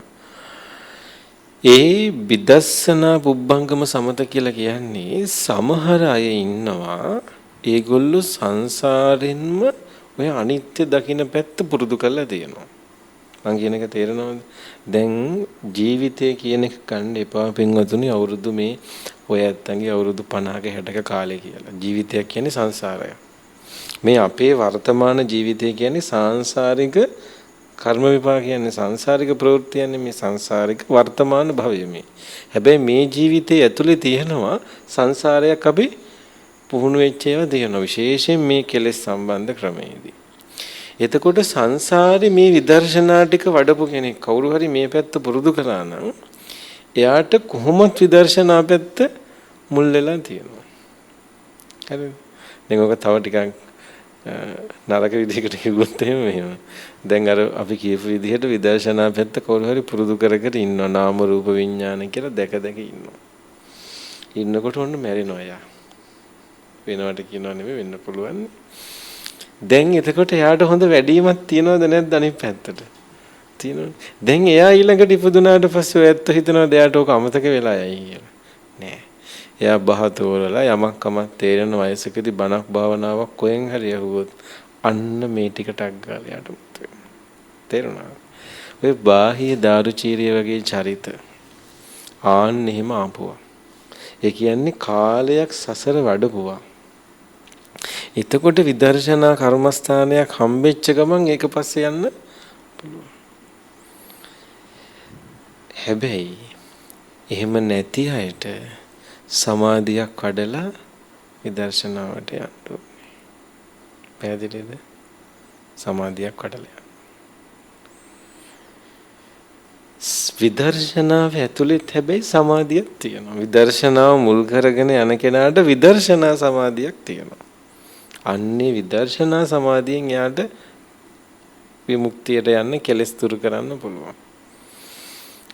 ඒ විදර්ශනා පුබ්බංගම සමත කියලා කියන්නේ සමහර අය ඉන්නවා ඒගොල්ලෝ සංසාරෙන්ම ඔය අනිත්‍ය දකින්න පැත්ත පුරුදු කරලා තියෙනවා. මං කියන එක තේරෙනවද? දැන් ජීවිතය කියන එක ගන්න එපා පින්වතුනි. අවුරුදු මේ ඔය ඇත්තන්ගේ අවුරුදු 50ක 60ක කාලේ කියලා. ජීවිතයක් කියන්නේ සංසාරය. මේ අපේ වර්තමාන ජීවිතය කියන්නේ සාංශාරික කර්ම විපාක කියන්නේ සංසාරික ප්‍රවෘත්ති කියන්නේ මේ සංසාරික වර්තමාන භවය මේ. හැබැයි මේ ජීවිතයේ ඇතුලේ තියෙනවා සංසාරයක් අපි පුහුණු වෙච්ච ඒවා තියෙනවා විශේෂයෙන් මේ කෙලෙස් සම්බන්ධ ක්‍රමයේදී. එතකොට සංසාරේ මේ විදර්ශනා ටික වඩපු කෙනෙක් කවුරු හරි මේ පැත්ත පුරුදු කරා නම් එයාට කොහොමද විදර්ශනා පැත්ත මුල් වෙලා තියෙනවා. හරිද? දැන් ඔක තව ටිකක් නරක විදිහකට කිව්වොත් එහෙම. දැන් අර අපි කියපු විදිහට විදර්ශනා පැත්ත කවුරු හරි පුරුදු කර කර ඉන්නවා. නාම රූප විඥාන කියලා දැක දැක ඉන්නවා. ඉන්නකොට ඔන්න මැරෙනවා යා. වෙනවට කියනවා නෙමෙයි වෙන්න පුළුවන්. දැන් එතකොට එයාට හොඳ වැඩිමක් තියනවද නැද්ද අනිත් පැත්තට? තියෙනවනේ. දැන් එයා ඊළඟට ඉපදුනාට පස්සේ ඔයත් හිතනවාද එයාට ඕක අමතක වෙලා යයි කියලා? නෑ. එයා බහතෝරලා යමක් කමක් තේරෙන වයසකදී බණක් භාවනාවක් කොහෙන් හරි යහුවොත් අන්න මේ ටිකට අග්ගාල යාට මුත් වෙනවා. තේරුණාද? ඔය බාහිය දාරුචීරිය වගේ චරිත ආන්න එහෙම ආපුවා. ඒ කියන්නේ කාලයක් සසර වඩපුවා. එතකොට විදර්ශනා කර්මස්ථානයක් හම්බෙච්ච ගමන් ඒක පස්සේ යන්න පුළුවන්. හැබැයි එහෙම නැති අයට සමාධියක් වඩලා විදර්ශනාවට යන්න ඕනේ. පැහැදිලිද? සමාධියක් වඩලා යන්න. විදර්ශනාව ඇතුළෙත් හැබැයි සමාධියක් තියෙනවා. විදර්ශනාව මුල් කරගෙන යන කෙනාට විදර්ශනා සමාධියක් තියෙනවා. අන්නේ විදර්ශනා සමාධියෙන් යාට විමුක්තියට යන්න කෙලස් දුරු කරන්න පුළුවන්.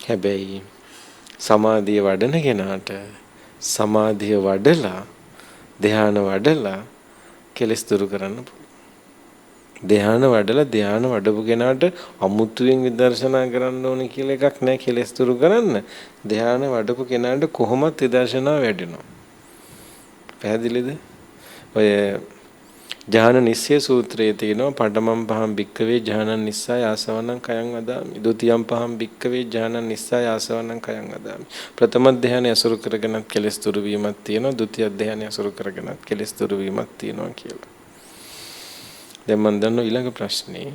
හැබැයි සමාධිය වඩන කෙනාට සමාධිය වඩලා ධ්‍යාන වඩලා කෙලස් දුරු කරන්න පුළුවන්. ධ්‍යාන වඩලා ධ්‍යාන වඩපු කෙනාට අමුතුවෙන් විදර්ශනා කරන්න ඕනේ කියලා එකක් නැහැ කෙලස් දුරු කරන්න. ධ්‍යාන වඩපු කෙනාට කොහොමත් විදර්ශනා වැඩෙනවා. පැහැදිලිද? ඔය ඥාන නිස්සය සූත්‍රයේ තියෙනවා පඨමම් පහම් භික්කවේ ඥානං නිස්සය ආසවණං කයං වදාමි. ဒ ුතියම් පහම් භික්කවේ ඥානං නිස්සය ආසවණං කයං වදාමි. ප්‍රථම ධ්‍යානය අසුරු කරගෙනත් කෙලස් දුරු වීමක් තියෙනවා. ဒုတိ ධ්‍යානය අසුරු කරගෙනත් කෙලස් දුරු වීමක් තියෙනවා කියලා. දැන් මම දන්නවා ඊළඟ ප්‍රශ්නේ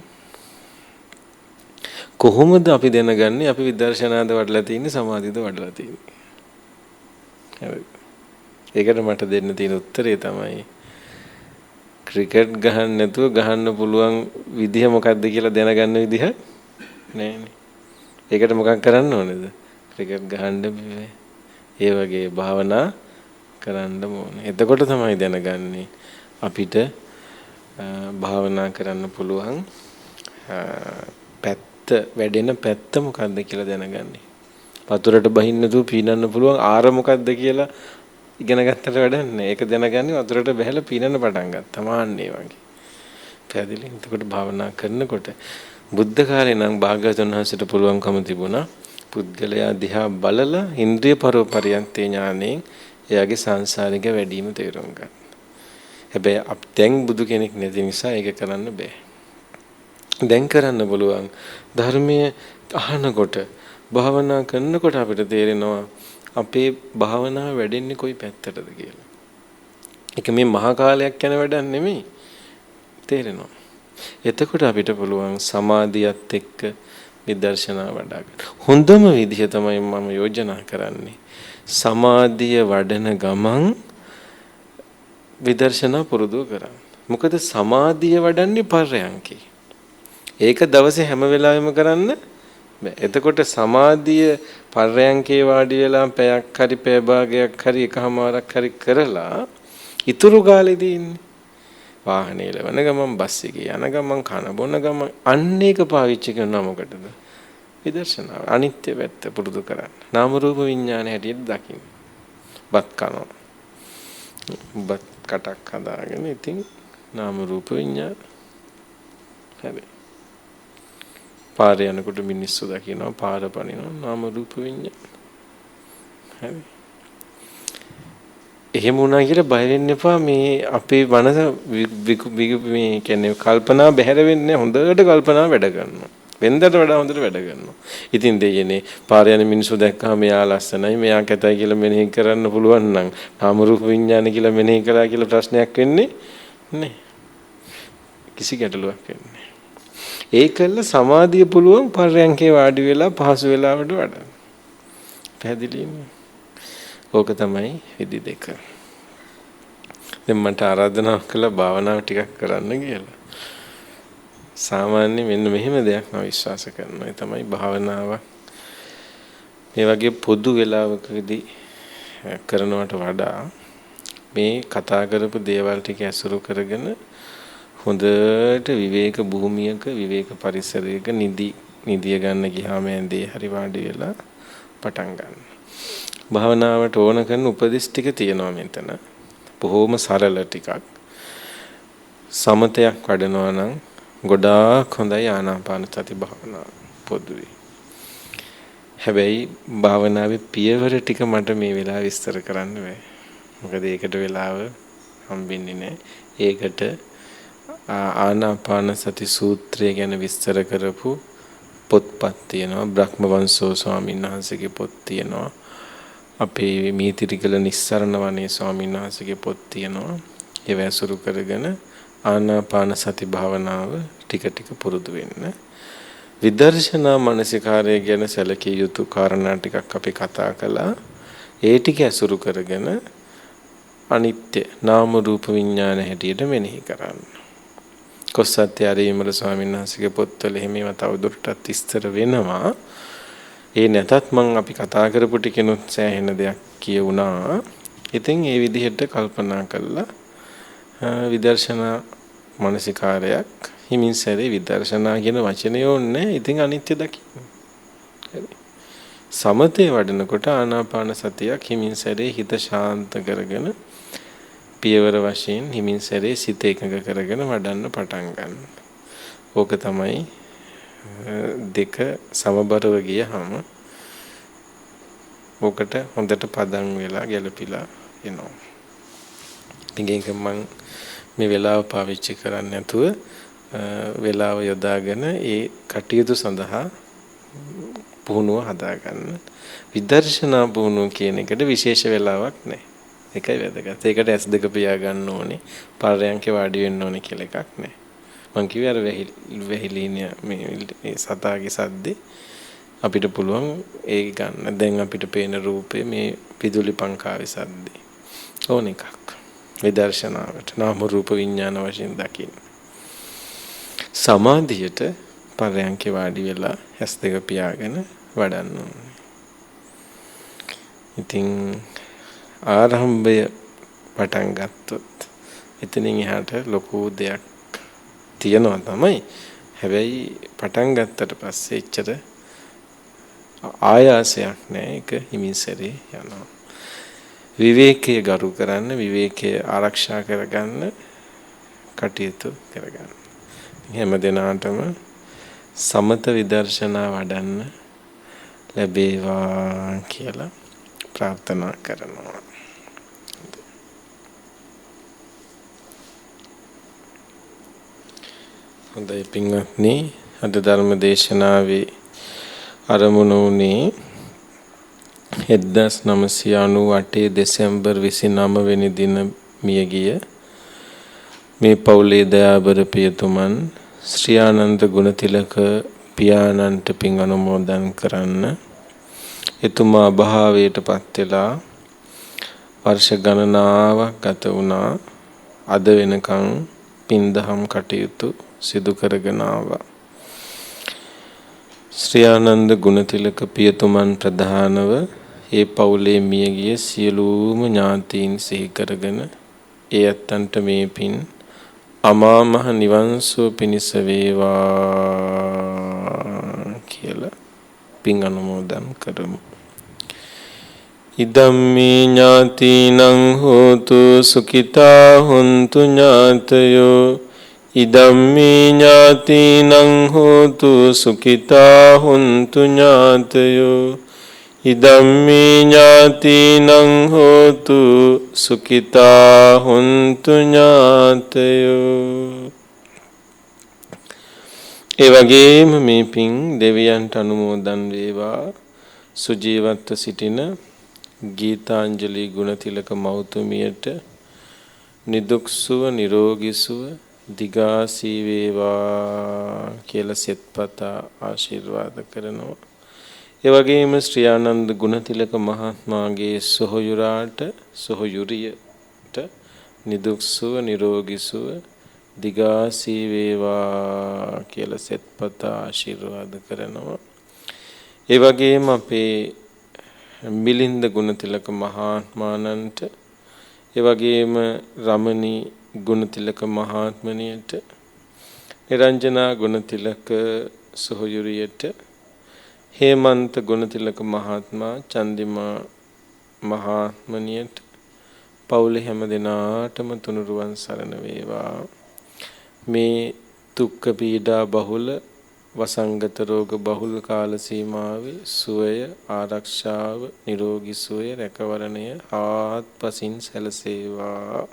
කොහොමද අපි දැනගන්නේ අපි විදර්ශනාද වඩලා තියෙන්නේ සමාධියද වඩලා තියෙන්නේ? හරි. ඒකට මට දෙන්න තියෙන උත්තරේ තමයි ක්‍රිකට් ගහන්න නැතුව ගහන්න පුළුවන් විදිහ මොකක්ද කියලා දැනගන්න විදිහ නෑනේ. ඒකට මොකක් කරන්න ඕනේද? ක්‍රිකට් ගහන්න බෑ. ඒ වගේ භාවනා කරන්න ඕනේ. එතකොට තමයි දැනගන්නේ අපිට භාවනා කරන්න පුළුවන් පැත්ත වැඩෙන පැත්ත මොකක්ද කියලා දැනගන්නේ. වතුරට බහින්න නැතුව පීනන්න පුළුවන් ආර මොකක්ද කියලා ඉගෙන ගන්නට වැඩක් නැහැ. ඒක දැනගන්නේ වතුරට බහැලා පීනන්න පටන් ගත්තා. මාන්නේ වගේ. පැහැදිලි. එතකොට භාවනා කරනකොට බුද්ධ කාලේ නම් භාග්‍යවතුන් වහන්සේට පුළුවන්කම තිබුණා පුද්ගලයා දිහා බලලා ඉන්ද්‍රිය පරියන්තේ ඥාණයෙන් එයාගේ සංසාරික වැඩිම තේරුම් ගන්න. හැබැයි දැන් බුදු කෙනෙක් නැති නිසා ඒක කරන්න බෑ. දැන් කරන්න පුළුවන් ධර්මයේ අහනකොට භාවනා කරනකොට අපිට තේරෙනවා අපේ භාවනාව වැඩෙන්නේ කොයි පැත්තටද කියලා. ඒක මේ මහා කාලයක් යන වැඩක් නෙමෙයි. තේරෙනවා. එතකොට අපිට පුළුවන් සමාධියත් එක්ක විදර්ශනා වඩා ගන්න. හොඳම විදිහ තමයි මම යෝජනා කරන්නේ. සමාධිය වඩන ගමන් විදර්ශනා පුරුදු කරන්න. මොකද සමාධිය වඩන්නේ පර්යංකේ. ඒක දවසේ හැම වෙලාවෙම කරන්න බෑ. එතකොට සමාධිය පර්යංකේ වාඩි වෙලා පැයක් හරි පැය භාගයක් හරි එකමාරක් හරි කරලා ඉතුරු කාලෙදී ඉන්නේ වාහනේ ලවන ගමන් බස් එකේ යන ගමන් කන බොන ගමන් අන්න ඒක පාවිච්චි කරනවා මොකටද? විදර්ශනාව. අනිත්‍ය පැත්ත පුරුදු කරන්න. නාම රූප විඥාන හැටියට දකින්න. බත් කනවා. බත් කටක් හදාගෙන ඉතින් නාම රූප විඥාන. හරි. පාරේ යනකොට මිනිස්සු දකිනවා පාර පනිනවා නාම රූප විඤ්ඤාණ. හරි. එහෙම වුණා කියලා බය වෙන්න එපා. මේ අපේ මනස මේ කියන්නේ කල්පනා බැහැර වෙන්නේ හොඳට කල්පනා වැඩ කරනවා. වෙනදට වඩා හොඳට වැඩ කරනවා. ඉතින් දෙයනේ පාරේ යන මිනිස්සු දැක්කම මෙයා ලස්සනයි මෙයා කැතයි කියලා මෙනෙහි කරන්න පුළුවන් නම් නාම රූප විඤ්ඤාණ කියලා මෙනෙහි කරා කියලා ප්‍රශ්නයක් වෙන්නේ නැහැ. කිසි ගැටලුවක් වෙන්නේ නැහැ. ඒකල්ල සමාධිය පුළුවන් පර්යංකේ වාඩි වෙලා පහසු වෙලාවට වඩා. පැහැදිලිද? ඕක තමයි විදි දෙක. දැන් මට ආරාධනා කළා භාවනාව ටිකක් කරන්න කියලා. සාමාන්‍ය මෙන්න මෙහෙම දෙයක් මම විශ්වාස කරනවා. ඒ තමයි භාවනාව මේ වගේ පොදු වෙලාවකදී කරනවට වඩා මේ කතා කරපු දේවල් ටික ඇසුරු කරගෙන හොඳට විවේක භූමියක විවේක පරිසරයක නිදිය ගන්න ගියාම ඇඳේ හරි වාඩි වෙලා පටන් ගන්න. භාවනාවට ඕන කරන උපදෙස් ටික තියෙනවා මෙතන. බොහොම සරල ටිකක්. සමතයක් වඩනවා නම් ගොඩාක් හොඳයි ආනාපාන සති භාවනාව පොදුවේ. හැබැයි භාවනාවේ පියවර ටික මට මේ වෙලාව විස්තර කරන්න බෑ. මොකද ඒකට වෙලාව හම්බෙන්නේ නැහැ. ඒකට ආනාපාන සති සූත්‍රය ගැන විස්තර කරපු පොත්පත් තියෙනවා. බ්‍රහ්ම වංශෝ ස්වාමීන් වහන්සේගේ පොත් තියෙනවා. අපේ මීතිරිගල නිස්සරණ වනේ ස්වාමීන් වහන්සේගේ පොත් තියෙනවා. ඒව ඇසුරු කරගෙන ආනාපාන සති භාවනාව ටික ටික පුරුදු වෙන්න. විදර්ශනා මනසිකාරය ගැන සැලකිය යුතු කාරණා ටිකක් අපි කතා කළා. ඒ ටික ඇසුරු කරගෙන අනිත්‍ය නාම රූප විඥාන හැටියට මෙනෙහි කරන්න. කොස්සත්ය ආරීමල ස්වාමීන් වහන්සේගේ පොත්වල එහෙමව තවදුරටත් විස්තර වෙනවා. ඒ නැතත් මම අපි කතා කරපු ටිකෙනුත් සෑහෙන දෙයක් කියුණා. ඉතින් ඒ විදිහට කල්පනා කළා විදර්ශනා මනසිකාරයක් හිමින් සැරේ විදර්ශනා කියන වචනේ ඕනේ. ඉතින් අනිත්‍ය දකින්න. හරි. සමතේ වඩනකොට ආනාපාන සතියක් හිමින් සැරේ හිත ශාන්ත කරගෙන පියවර වශයෙන් හිමින් සැරේ සිත එකඟ කරගෙන වඩන්න පටන් ගන්න. ඕක තමයි දෙක සමබරව ගියහම ඕකට හොඳට පදන් වෙලා ගැළපිලා එනවා. ඉතින් ඒක මම මේ වෙලාව පාවිච්චි කරන්නේ නැතුව වෙලාව යොදාගෙන ඒ කටයුතු සඳහා පුහුණුව හදාගන්න. විදර්ශනා පුහුණුව කියන එකට විශේෂ වෙලාවක් නැහැ. ඒකයි වැදගත්. ඒකට S2 පියා ගන්න ඕනේ. පරයන්කේ වාඩි වෙන්න ඕනේ කියලා එකක් නැහැ. මං කිව්වේ අර වැහිලිනිය මේ සතාගේ සද්දේ අපිට පුළුවන් ඒ ගන්න. දැන් අපිට පේන රූපේ මේ පිදුලි පංකාවේ සද්දේ. ඕන එකක්. විදර්ශනාවට නාම රූප විඥාන වශයෙන් දකින්න. සමාධියට පරයන්කේ වාඩි වෙලා S2 පියාගෙන වඩන්න ඕනේ. ඉතින් ආරම්භය පටන් ගත්තොත් එතනින් එහාට ලොකු දෙයක් තියෙනවා තමයි. හැබැයි පටන් ගත්තට පස්සේ එච්චර ආයාසයක් නැහැ. ඒක හිමින් සැරේ යනවා. විවේකයේ ගරු කරන්න, විවේකයේ ආරක්ෂා කරගන්න කටයුතු කරගන්න. හැම දිනාටම සමත විදර්ශනා වඩන්න ලැබේවා කියලා ප්‍රාර්ථනා කරනවා. හොඳයි පින්වත්නි, අද ධර්ම දේශනාවේ ආරමුණ වුණේ 1998 දෙසැම්බර් 29 වෙනි දින මියගිය මේ පවුලේ දයාබර පියතුමන් ශ්‍රී ආනන්ද ගුණතිලක පියාණන්ට පින් අනුමෝදන් කරන්න. එතුමා භාවයට පත් වෙලා වර්ෂ ගණනාවක් ගත වුණා. අද වෙනකන් පින්දහම් කටයුතු සිදු කරගෙන ආවා. ශ්‍රී ආනන්ද ගුණතිලක පියතුමන් ප්‍රධානව ඒ පවුලේ මියගිය සියලුම ඥාතීන් සිහි කරගෙන ඒ අත්තන්ට මේ පින් අමා මහ නිවන් සුව පිණිස වේවා කියලා පින් අනුමෝදන් කරමු. ඉදම්මේ ඥාතිනං හෝතු සුඛිතා හොන්තු ඥාතයෝ ඉදම්මේ ඥාතිනං හෝතු සුඛිතා හොන්තු ඥාතයෝ ඉදම්මේ ඥාතිනං හෝතු සුඛිතා හොන්තු ඥාතයෝ. ඒ වගේම මේ පින් දෙවියන්ට අනුමෝදන් වේවා. සුජීවත්ව සිටින ගීතාංජලි ගුණතිලක මෞතුමියට නිදුක් සුව නිරෝගී සුව දිගාසී වේවා කියලා සෙත්පතා ආශිර්වාද කරනවා. ඒ වගේම ශ්‍රී ආනන්ද ගුණතිලක මහත්මයාගේ සොහොයුරාට සොහොයුරියට නිදුක් සුව නිරෝගී සුව දිගාසී වේවා කියලා සෙත්පත ආශිර්වාද කරනවා. ඒ වගේම අපේ මිලින්ද ගුණතිලක මහත්මාණන්ට, ඒ වගේම රමණී ගුණතිලක මහත්මණියට, නිරංජනා ගුණතිලක සොහොයුරියට, හේමන්ත ගුණතිලක මහත්මයා, චන්දිමා මහත්මණියට, පවුලේ හැම දෙනාටම තුනුරුවන් සරණ වේවා. මේ දුක්ඛ පීඩා බහුල වසංගත රෝග බහුල කාල සීමාවේ සුවය, ආරක්ෂාව, නිරෝගී සුවය, රැකවරණය ආත්පසින් සැලසේවා.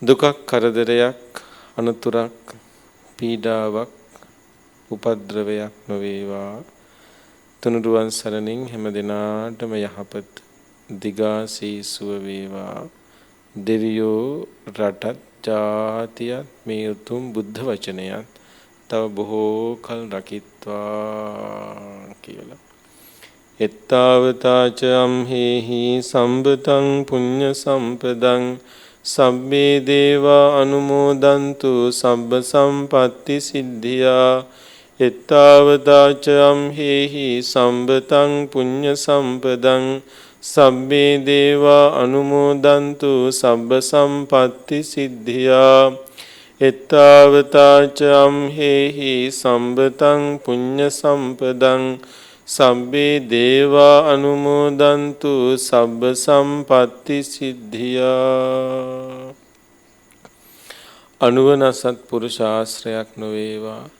දුකක්, කරදරයක්, අනතුරක්, පීඩාවක්, උපද්‍රවයක් නොවේවා. තුනුරුවන් සරණින් හැම දිනාටම යහපත් දිගාසී සුව වේවා. දෙවියෝ, රටත්, ජාතියත් මේ උතුම් බුද්ධ වචනයත් තව බොහෝ කල් රකිත්වා කියලා. එත්තාවතාච අම්හෙහි සම්බතං පුඤ්ඤ සම්පදං සබ්බේ දේවා අනුමෝදන්තු සබ්බ සම්පatti සිද්ධියා. එත්තාවතාච අම්හෙහි සම්බතං පුඤ්ඤ සම්පදං සබ්බේ දේවා අනුමෝදන්තු සබ්බ සම්පatti සිද්ධියා. එත්තාවතාච අම්හෙහි සම්බතං පුඤ්ඤ සම්පදං සබ්බේ දේවා අනුමෝදන්තු සබ්බ සම්පatti සිද්ධියා. අනුවන සත්පුරුෂ ආශ්‍රයක් නොවේවා,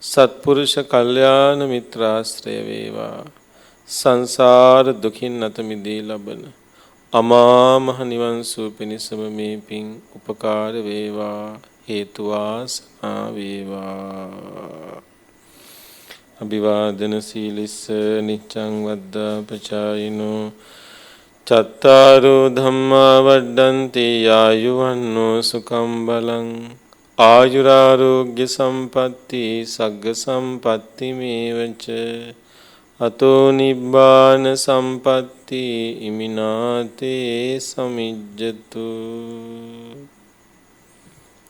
සත්පුරුෂ කල්යාණ මිත්‍රාශ්‍රය වේවා. සංසාර දුකින් අත මිදී ලබන අමා මහ නිවන් සුව පිණිසම මේ පින් උපකාර වේවා, හේතු වාසනා වේවා. අභිවාදන සීලිස්ස නිච්ඡං වද්දා පචායිනෝ චත්තාරෝ ධම්මා වඩ්ඩන්ති ආයුවන්නෝ සුඛං බලං ආයුරාෝග්‍ය සම්පatti සග්ග සම්පatti මේවච අතෝ නිබ්බාන සම්පatti ඉමිනාතේ සමිජ්ජතු.